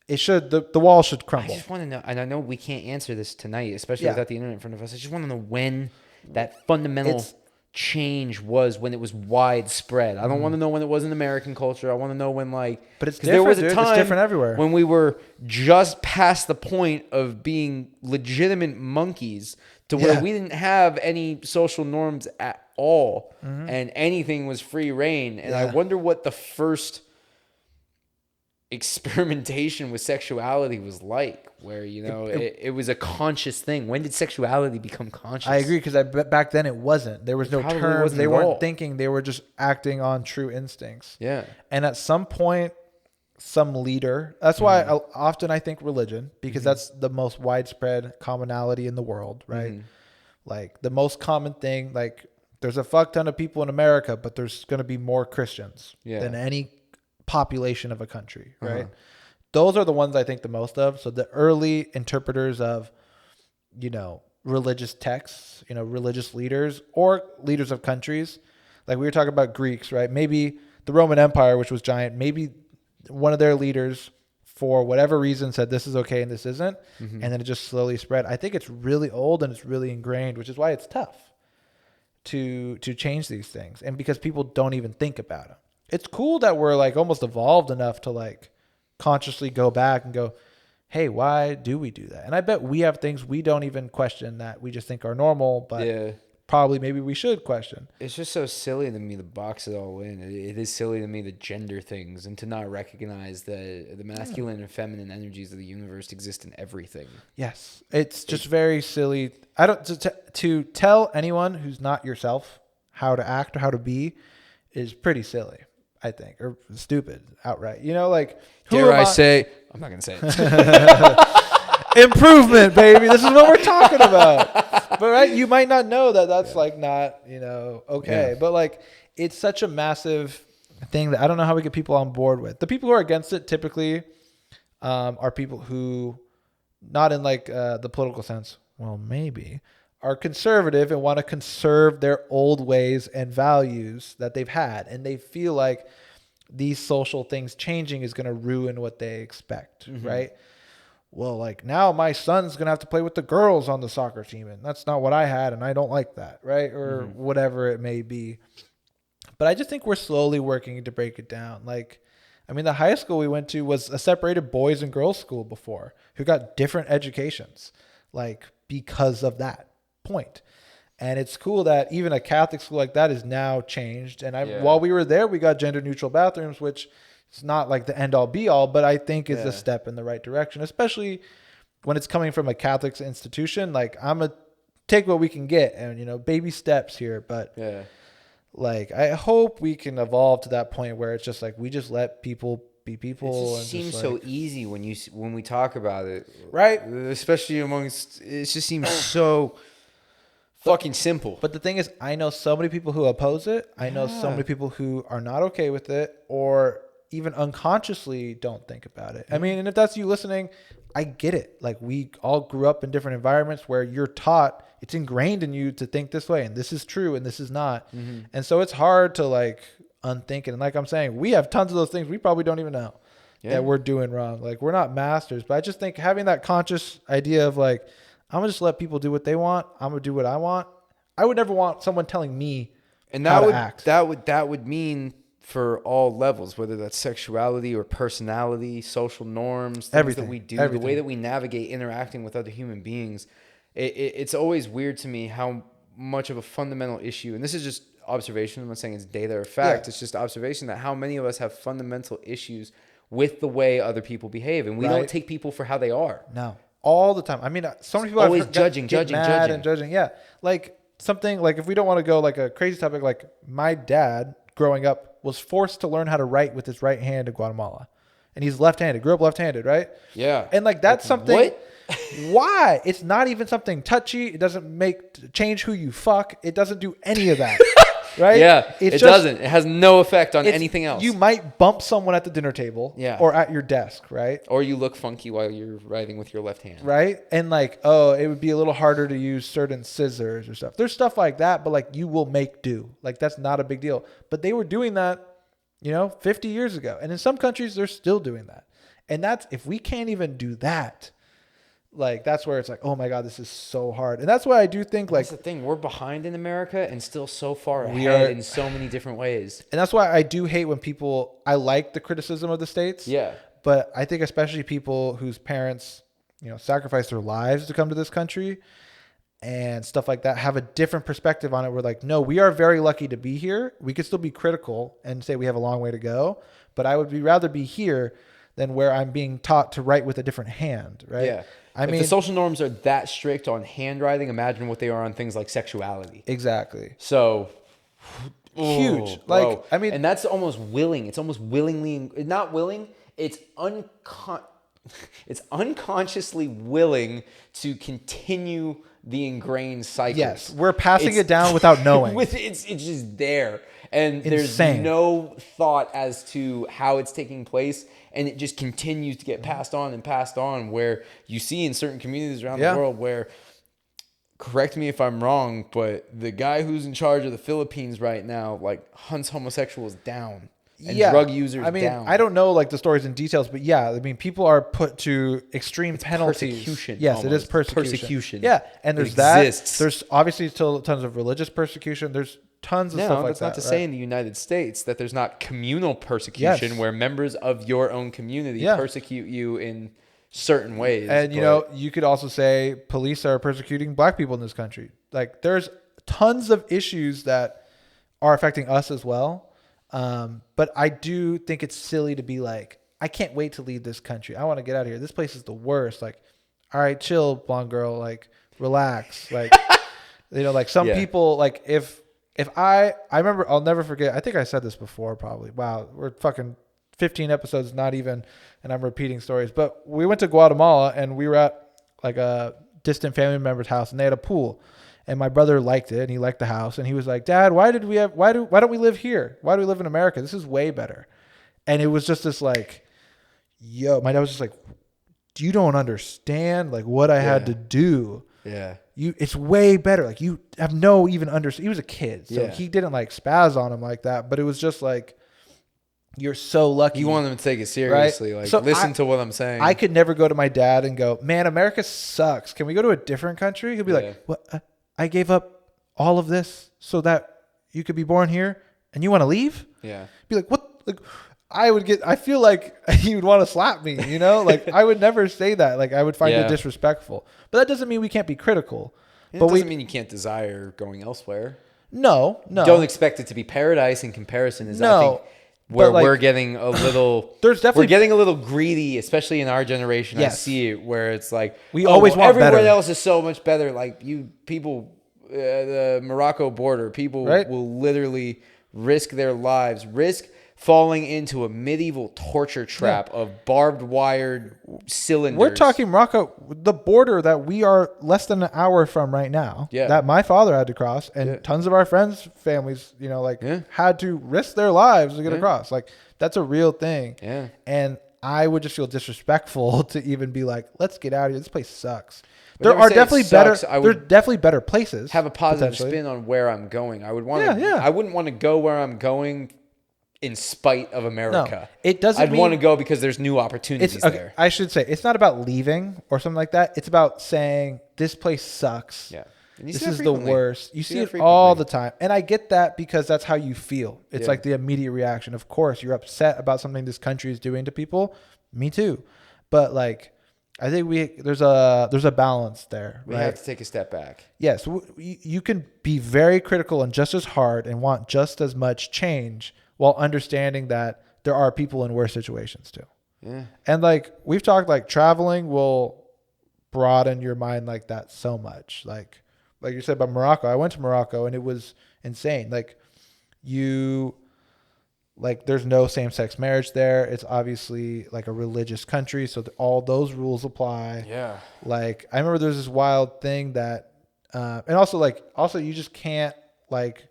the wall should I crumble. just want to know, and I know we can't answer this tonight, especially Yeah. without the internet in front of us. I just want to know when that fundamental change was, when it was widespread. I don't want to know when it was in American culture. I want to know when, like, But it's 'cause there was a different, dude. It's time different everywhere. when we were just past the point of being legitimate monkeys to where Yeah. we didn't have any social norms at all, and anything was free reign. And I Yeah. wonder what the first experimentation with sexuality was like, where it was a conscious thing. When did sexuality become conscious? I agree, because back then it wasn't. There was no probably terms. wasn't They at weren't all. thinking. They were just acting on true instincts. Yeah. And at some point, some leader. That's why often I think religion, because that's the most widespread commonality in the world, right? Like, the most common thing. Like, there's a fuck ton of people in America, but there's going to be more Christians than any population of a country, right? Those are the ones I think the most of. So the early interpreters of, religious texts, religious leaders or leaders of countries, like we were talking about Greeks, right? Maybe the Roman Empire, which was giant, maybe one of their leaders, for whatever reason, said this is okay and this isn't, and then it just slowly spread. I think it's really old and it's really ingrained, which is why it's tough to change these things, and because people don't even think about them. It's cool that we're like almost evolved enough to like consciously go back and go, hey, why do we do that? And I bet we have things we don't even question that we just think are normal, but probably maybe we should question. It's just so silly to me to box it all in. It is silly to me to gender things and to not recognize that the masculine and feminine energies of the universe exist in everything. Yes. It's just very silly. To tell anyone who's not yourself how to act or how to be is pretty silly, I think, or stupid outright. Like, Dare I say? I'm not gonna say it. Improvement, baby. This is what we're talking about. But right, you might not know that that's like not, okay. Yeah. But like, it's such a massive thing that I don't know how we get people on board with. The people who are against it typically are people who, not in like the political sense, well, maybe, are conservative and want to conserve their old ways and values that they've had. And they feel like these social things changing is going to ruin what they expect, right? Well, like now my son's going to have to play with the girls on the soccer team, and that's not what I had, and I don't like that, right? Or whatever it may be. But I just think we're slowly working to break it down. Like, I mean, the high school we went to was a separated boys and girls school before, who got different educations, like because of that point. And it's cool that even a Catholic school like that is now changed. And while we were there, we got gender neutral bathrooms, which is not like the end all be all, but I think is a step in the right direction, especially when it's coming from a Catholic institution. Like, I'm going to take what we can get and, you know, baby steps here. But like, I hope we can evolve to that point where it's just like, we just let people be people. It just seems so easy when we talk about it. Right. Especially amongst, it just seems so fucking simple. But the thing is, I know so many people who oppose it. I know so many people who are not okay with it, or even unconsciously don't think about it. I mean, and if that's you listening, I get it. Like, we all grew up in different environments where you're taught, it's ingrained in you to think this way, and this is true and this is not. And so it's hard to like unthink it. And like I'm saying, we have tons of those things we probably don't even know that we're doing wrong. Like, we're not masters, but I just think having that conscious idea of like, I'm gonna just let people do what they want. I'm gonna do what I want. I would never want someone telling me how to act. That would mean for all levels, whether that's sexuality or personality, social norms, things everything that we do, the way that we navigate interacting with other human beings. It's always weird to me how much of a fundamental issue, and this is just observation, I'm not saying it's data or fact, it's just observation, that how many of us have fundamental issues with the way other people behave, and we don't take people for how they are. No. All the time. I mean, so many people always judging. Yeah. Like something like, if we don't want to go like a crazy topic, like my dad growing up was forced to learn how to write with his right hand in Guatemala. And he's left-handed, grew up left-handed, right? Yeah. And like, that's something. What? Why? It's not even something touchy. It doesn't change who you fuck. It doesn't do any of that. Right? Yeah, it doesn't. It has no effect on anything else. You might bump someone at the dinner table or at your desk, right? Or you look funky while you're writing with your left hand. Right? And like, oh, it would be a little harder to use certain scissors or stuff. There's stuff like that, but like, you will make do. Like, that's not a big deal. But they were doing that, 50 years ago. And in some countries, they're still doing that. And that's, if we can't even do that, like, that's where it's like, oh my God, this is so hard. And that's why I do think, like, that's the thing, we're behind in America and still so far ahead in so many different ways. And that's why I do hate when I like the criticism of the states. Yeah. But I think especially people whose parents, sacrificed their lives to come to this country and stuff like that, have a different perspective on it. We're like, no, we are very lucky to be here. We could still be critical and say we have a long way to go, but I would rather be here than where I'm being taught to write with a different hand, right? Yeah. If the social norms are that strict on handwriting, imagine what they are on things like sexuality. Exactly. So huge. Bro. And that's almost willing. It's almost willingly, not willing. It's unconsciously willing to continue the ingrained cycles. Yes, we're passing it down without knowing. It's just there. And there's no thought as to how it's taking place. And it just continues to get passed on, where you see in certain communities around the world where, correct me if I'm wrong, but the guy who's in charge of the Philippines right now, like, hunts homosexuals down and drug users down. I don't know like the stories and details, but people are put to extreme penalties. Persecution. Yes, almost. It is persecution. Yeah, and there's exists. There's obviously still tons of religious persecution. There's tons of stuff like that. That's not to say in the United States that there's not communal persecution where members of your own community persecute you in certain ways. And you could also say police are persecuting black people in this country. Like, there's tons of issues that are affecting us as well. But I do think it's silly to be like, I can't wait to leave this country. I want to get out of here. This place is the worst. Like, all right, chill, blonde girl. Like, relax. Like, like some people, like if I remember, I'll never forget. I think I said this before, probably. Wow, we're fucking 15 episodes, not even, and I'm repeating stories. But we went to Guatemala and we were at like a distant family member's house, and they had a pool. And my brother liked it, and he liked the house, and he was like, "Dad, why don't we live here? Why do we live in America? This is way better." And it was just this like, my dad was just like, "You don't understand like what I had to do. Yeah, it's way better. Like, you have no even understand." He was a kid, so he didn't like spaz on him like that, but it was just like, You're so lucky. You want them to take it right? seriously. Like, So listen to what I'm saying. I could never go to my dad and go, man, America sucks. Can we go to a different country? He'll be like, what? I gave up all of this so that you could be born here and you want to leave? Yeah. Be like, what? Like, I feel like he would want to slap me, you know? Like, I would never say that. Like, I would find it disrespectful. But that doesn't mean we can't be critical. It but doesn't mean you can't desire going elsewhere. No. Don't expect it to be paradise in comparison. I think where we're getting a little, we're getting a little greedy, especially in our generation. Yes. I see it where it's like we always want everyone better. else is so much better. Like you people, the Morocco border, people will literally risk their lives, risk falling into a medieval torture trap of barbed wired cylinders. We're talking Morocco, the border that we are less than an hour from right now. Yeah. That my father had to cross, and tons of our friends' families, you know, like had to risk their lives to get across. Like that's a real thing. Yeah. And I would just feel disrespectful to even be like, let's get out of here. This place sucks. There are definitely better. There's definitely better places. Have a positive spin on where I'm going. I would want to. Yeah. I wouldn't want to go where I'm going in spite of America. No, it doesn't. I'd want to go because there's new opportunities there. I should say it's not about leaving or something like that. It's about saying this place sucks. Yeah. This is the worst. You see it all the time. And I get that because that's how you feel. It's like the immediate reaction. Of course, you're upset about something this country is doing to people. Me too. But like, I think there's a balance there. We have to take a step back. Yes. You can be very critical and just as hard and want just as much change while understanding that there are people in worse situations too. Yeah. And like we've talked, like traveling will broaden your mind like that so much. Like you said about Morocco, I went to Morocco and it was insane. Like there's no same-sex marriage there. It's obviously like a religious country, so all those rules apply. Yeah. Like I remember there's this wild thing that, and also you just can't like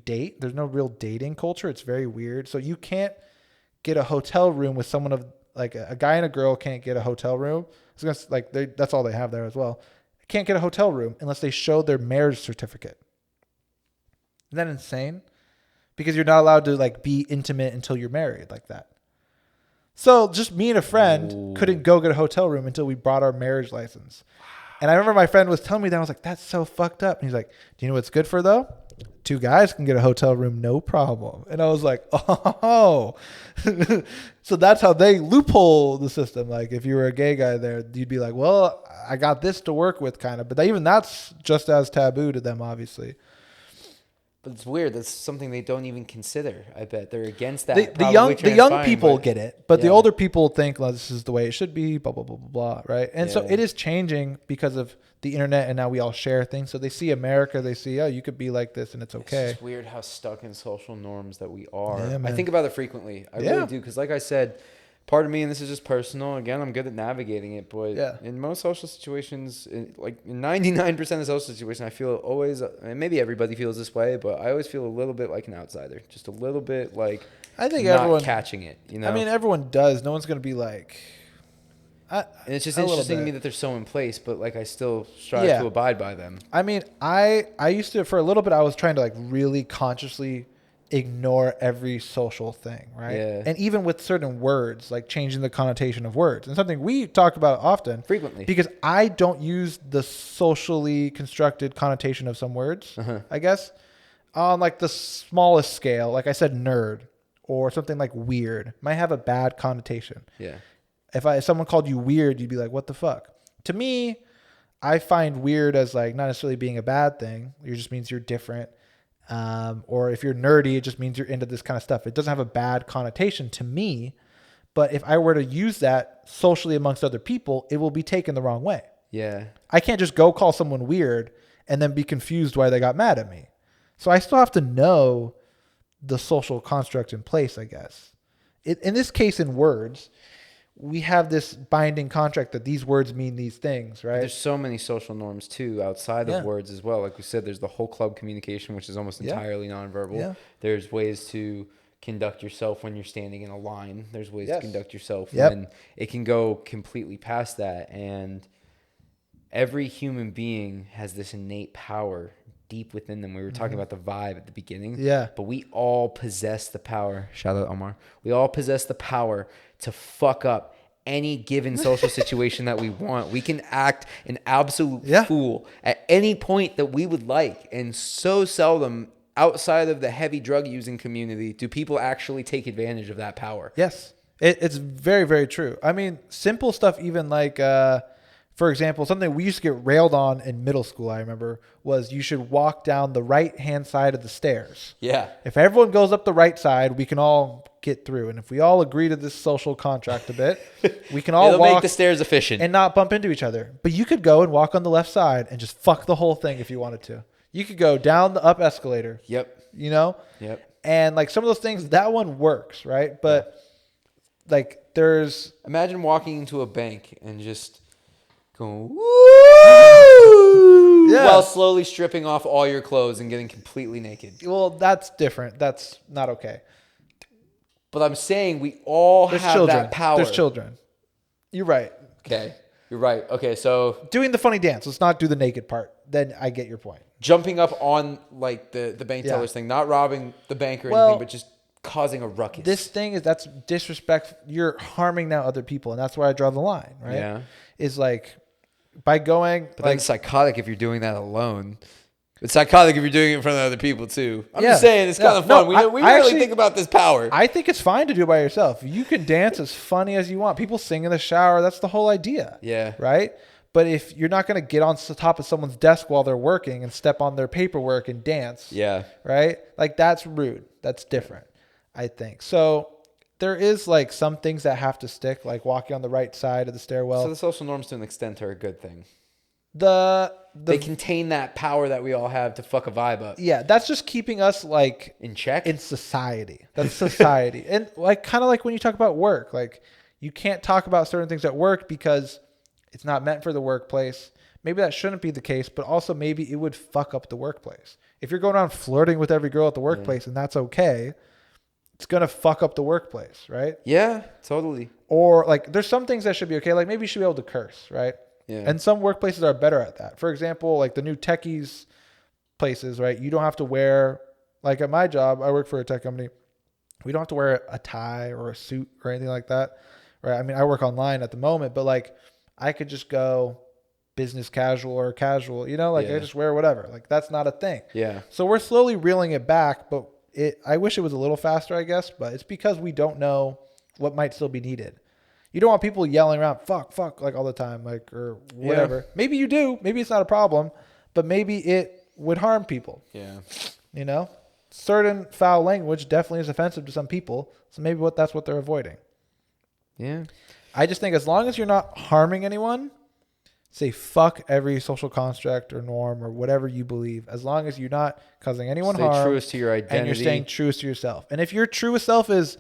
date. There's no real dating culture. It's very weird. So you can't get a hotel room with someone of like a guy and a girl can't get a hotel room. That's all they have there as well. Can't get a hotel room unless they show their marriage certificate. Isn't that insane? Because you're not allowed to like be intimate until you're married like that. So just me and a friend couldn't go get a hotel room until we brought our marriage license. And I remember my friend was telling me that. I was like, that's so fucked up. And he's like, do you know what's good for though? 2 guys can get a hotel room, no problem. And I was like, oh. So that's how they loophole the system. Like if you were a gay guy there, you'd be like, well, I got this to work with kind of. But even that's just as taboo to them, obviously. But it's weird. That's something they don't even consider. I bet they're against that. The young people get it, but the older people think, well, this is the way it should be, blah, blah, blah, blah, blah, right? And so it is changing because of the internet, and now we all share things. So they see America, they see, oh, you could be like this, and it's okay. It's just weird how stuck in social norms that we are. Yeah, I think about it frequently. I really do, because like I said, part of me, and this is just personal, again, I'm good at navigating it, but in most social situations, like in 99% of social situations, I feel always, and maybe everybody feels this way, but I always feel a little bit like an outsider, just a little bit like I think not everyone catching it, you know? I mean, everyone does. No one's going to be like... and it's just interesting to me that they're so in place, but like I still strive to abide by them. I mean, I used to, for a little bit, I was trying to like really consciously ignore every social thing, right? Yeah. And even with certain words, like changing the connotation of words, and something we talk about often, frequently, because I don't use the socially constructed connotation of some words, I guess, on like the smallest scale. Like I said, nerd or something like weird might have a bad connotation. Yeah. If someone called you weird, you'd be like, what the fuck? To me, I find weird as like not necessarily being a bad thing. It just means you're different. Or if you're nerdy, it just means you're into this kind of stuff. It doesn't have a bad connotation to me. But if I were to use that socially amongst other people, it will be taken the wrong way. Yeah. I can't just go call someone weird and then be confused why they got mad at me. So I still have to know the social construct in place, I guess. In this case, in words, we have this binding contract that these words mean these things, right? There's so many social norms too outside of words as well. Like we said, there's the whole club communication, which is almost entirely nonverbal. Yeah. There's ways to conduct yourself when you're standing in a line. There's ways to conduct yourself when it can go completely past that. And every human being has this innate power deep within them. We were talking about the vibe at the beginning. Yeah. But we all possess the power. Shout out Omar. We all possess the power to fuck up any given social situation that we want. We can act an absolute fool at any point that we would like. And so seldom outside of the heavy drug using community do people actually take advantage of that power. Yes. It's very, very true. I mean, simple stuff, even like, for example, something we used to get railed on in middle school, I remember, was you should walk down the right-hand side of the stairs. Yeah. If everyone goes up the right side, we can all get through. And if we all agree to this social contract a bit, we can all walk make the stairs efficient and not bump into each other. But you could go and walk on the left side and just fuck the whole thing if you wanted to. You could go down the up escalator. Yep. You know? Yep. And like some of those things, that one works, right? But like there's... Imagine walking into a bank and just going, woo! Yeah. While slowly stripping off all your clothes and getting completely naked. Well, that's different. That's not okay. But I'm saying we all have children. that power. There's children. You're right. Okay. You're right. Okay, so Doing the funny dance. Let's not do the naked part. Then I get your point. jumping up on like the bank tellers thing, not robbing the bank or anything, but just causing a ruckus. This thing is, that's disrespect. You're harming now other people. And that's where I draw the line, right? Yeah. Is like by going... But then it's psychotic if you're doing that alone. It's psychotic if you're doing it in front of other people too. I'm just saying it's kind of fun. No, we I rarely actually think about this power. I think it's fine to do it by yourself. You can dance as funny as you want. People sing in the shower. That's the whole idea. Yeah. Right? But if you're not going to get on the top of someone's desk while they're working and step on their paperwork and dance. Yeah. Right? Like that's rude. That's different, I think. So there is like some things that have to stick, like walking on the right side of the stairwell. So the social norms to an extent are a good thing. They contain that power that we all have to fuck a vibe up. Yeah, that's just keeping us like in check in society. That's society. And like kind of like when you talk about work, like you can't talk about certain things at work because it's not meant for the workplace. Maybe that shouldn't be the case, but also maybe it would fuck up the workplace. If you're going around flirting with every girl at the workplace and that's okay, it's going to fuck up the workplace, right? Yeah, totally. Or like there's some things that should be okay. Like maybe you should be able to curse, right? Yeah. And some workplaces are better at that. For example, like the new techies places, right? You don't have to wear, like at my job, I work for a tech company. We don't have to wear a tie or a suit or anything like that, right? I mean, I work online at the moment, but like I could just go business casual or casual, you know, like I just wear whatever. Like that's not a thing. Yeah. So we're slowly reeling it back, but I wish it was a little faster, I guess, but it's because we don't know what might still be needed. You don't want people yelling around, fuck, like all the time, like, or whatever. Yeah. Maybe you do. Maybe it's not a problem, but maybe it would harm people. Yeah. You know, certain foul language definitely is offensive to some people. So maybe that's what they're avoiding. Yeah. I just think as long as you're not harming anyone, say fuck every social construct or norm or whatever you believe, as long as you're not causing anyone harm. Stay truest to your identity. And you're staying truest to yourself. And if your truest self is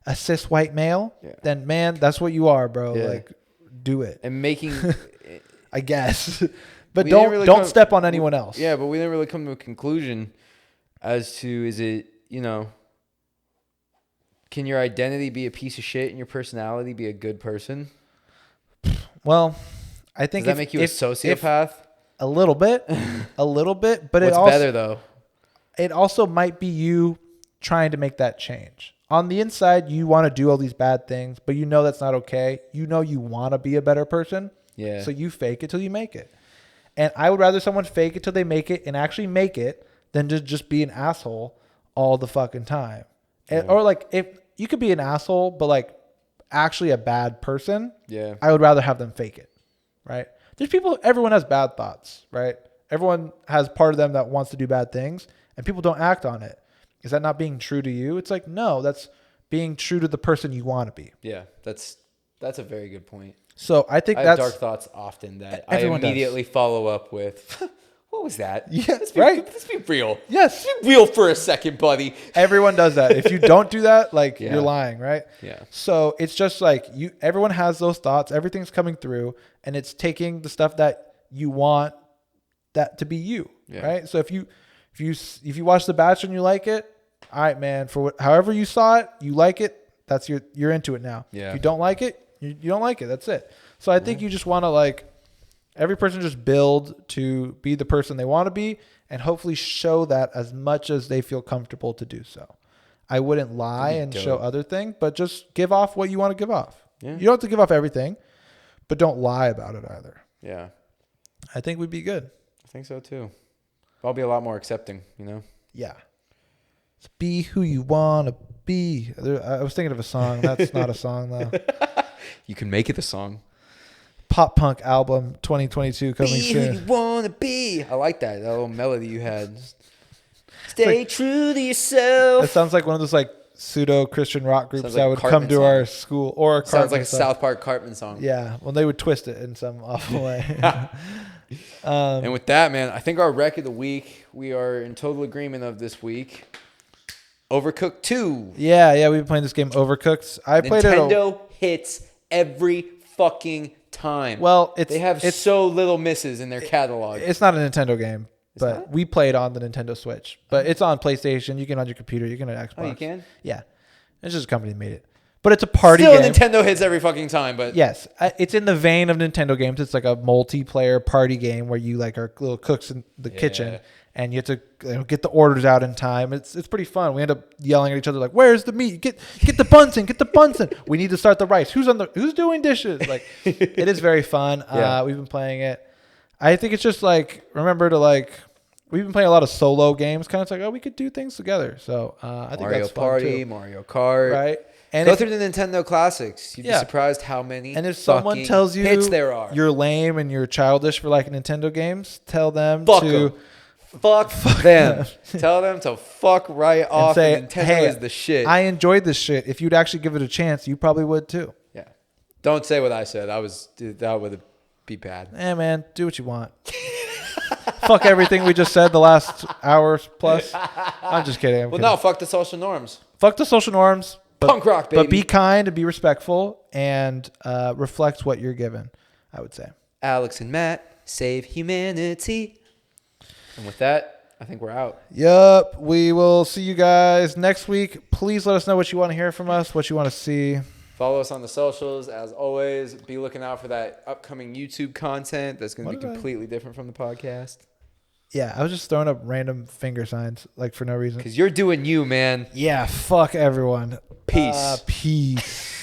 a cis white male, then man, that's what you are, bro. Yeah. Like, do it. And making, I guess, but don't step on anyone else. Yeah, but we didn't really come to a conclusion as to is it, you know, can your identity be a piece of shit and your personality be a good person? Well, I think does that make you a sociopath? A little bit, but what's better though? It also might be you trying to make that change. On the inside, you want to do all these bad things, but you know that's not okay. You know you want to be a better person. Yeah. So you fake it till you make it. And I would rather someone fake it till they make it and actually make it than to just be an asshole all the fucking time. Yeah. Or like if you could be an asshole, but like actually a bad person. Yeah. I would rather have them fake it. Right. There's people, everyone has bad thoughts, right? Everyone has part of them that wants to do bad things and people don't act on it. Is that not being true to you? It's like, no, that's being true to the person you want to be. Yeah, that's a very good point. So I think I have dark thoughts often that I immediately follow up with, what was that? Yeah, let's be real. Yes. Let's be real for a second, buddy. Everyone does that. If you don't do that, like you're lying, right? Yeah. So it's just like everyone has those thoughts. Everything's coming through and it's taking the stuff that you want that to be you, right? So if you watch The Bachelor and you like it, all right, man, however you saw it, you like it, you're into it now. Yeah. If you don't like it, you don't like it. That's it. So I think you just want to like Every person just build to be the person they want to be and hopefully show that as much as they feel comfortable to do so. I wouldn't lie and show other things, but just give off what you want to give off. Yeah. You don't have to give off everything, but don't lie about it either. Yeah. I think we'd be good. I think so too. I'll be a lot more accepting, you know? Yeah. Just be who you want to be. I was thinking of a song. That's not a song, though. You can make it a song. Pop punk album 2022 coming Be soon. who you want to be. I like that little melody you had. Stay like, true to yourself. It sounds like one of those like pseudo Christian rock groups Sounds that like would Cartman come to song. our school. Or a Sounds like a song. South Park Cartman song. Yeah. Well, they would twist it in some awful way. And with that, man, I think our rec of the week, we are in total agreement of this week. Overcooked 2. Yeah. We've been playing this game Overcooked. I played it. Nintendo hits every fucking time. Well, they have so little misses in their catalog. It's not a Nintendo game, but not? we played on the Nintendo Switch. But it's on PlayStation. You can on your computer. You can on Xbox. Oh, you can? Yeah. It's just a company that made it. But it's a party Still, game. Nintendo hits every fucking time, but Yes. It's in the vein of Nintendo games. It's like a multiplayer party game where you like are little cooks in the kitchen and you have to get the orders out in time. It's pretty fun. We end up yelling at each other like, "Where's the meat? Get the buns in. Get the buns in. We need to start the rice. Who's doing dishes?" Like, it is very fun. Yeah. We've been playing it. I think it's just like remember to like. We've been playing a lot of solo games. Kind of like, oh, we could do things together. So I think Mario that's fun Party, too. Mario Kart, Right. And go if, through the Nintendo classics. You'd be surprised how many. and if someone fucking tells you hits there are, you're lame and you're childish for like Nintendo games, tell them fuck to 'em. Fuck them. Tell them to fuck right off. say, And Nintendo "Hey, is the shit. I enjoyed this shit. If you'd actually give it a chance, you probably would too." Yeah. Don't say what I said. That would be bad. Man, do what you want. Fuck everything we just said the last hour plus. I'm just kidding. Well, no, fuck the social norms. Fuck the social norms. Punk rock, baby. But be kind and be respectful and reflect what you're given, I would say. Alex and Matt save humanity. And with that, I think we're out. Yup. We will see you guys next week. Please let us know what you want to hear from us, what you want to see. Follow us on the socials. As always, be looking out for that upcoming YouTube content that's going to be completely different from the podcast. Yeah, I was just throwing up random finger signs, like for no reason. Because you're doing you, man. Yeah, fuck everyone. Peace. Peace.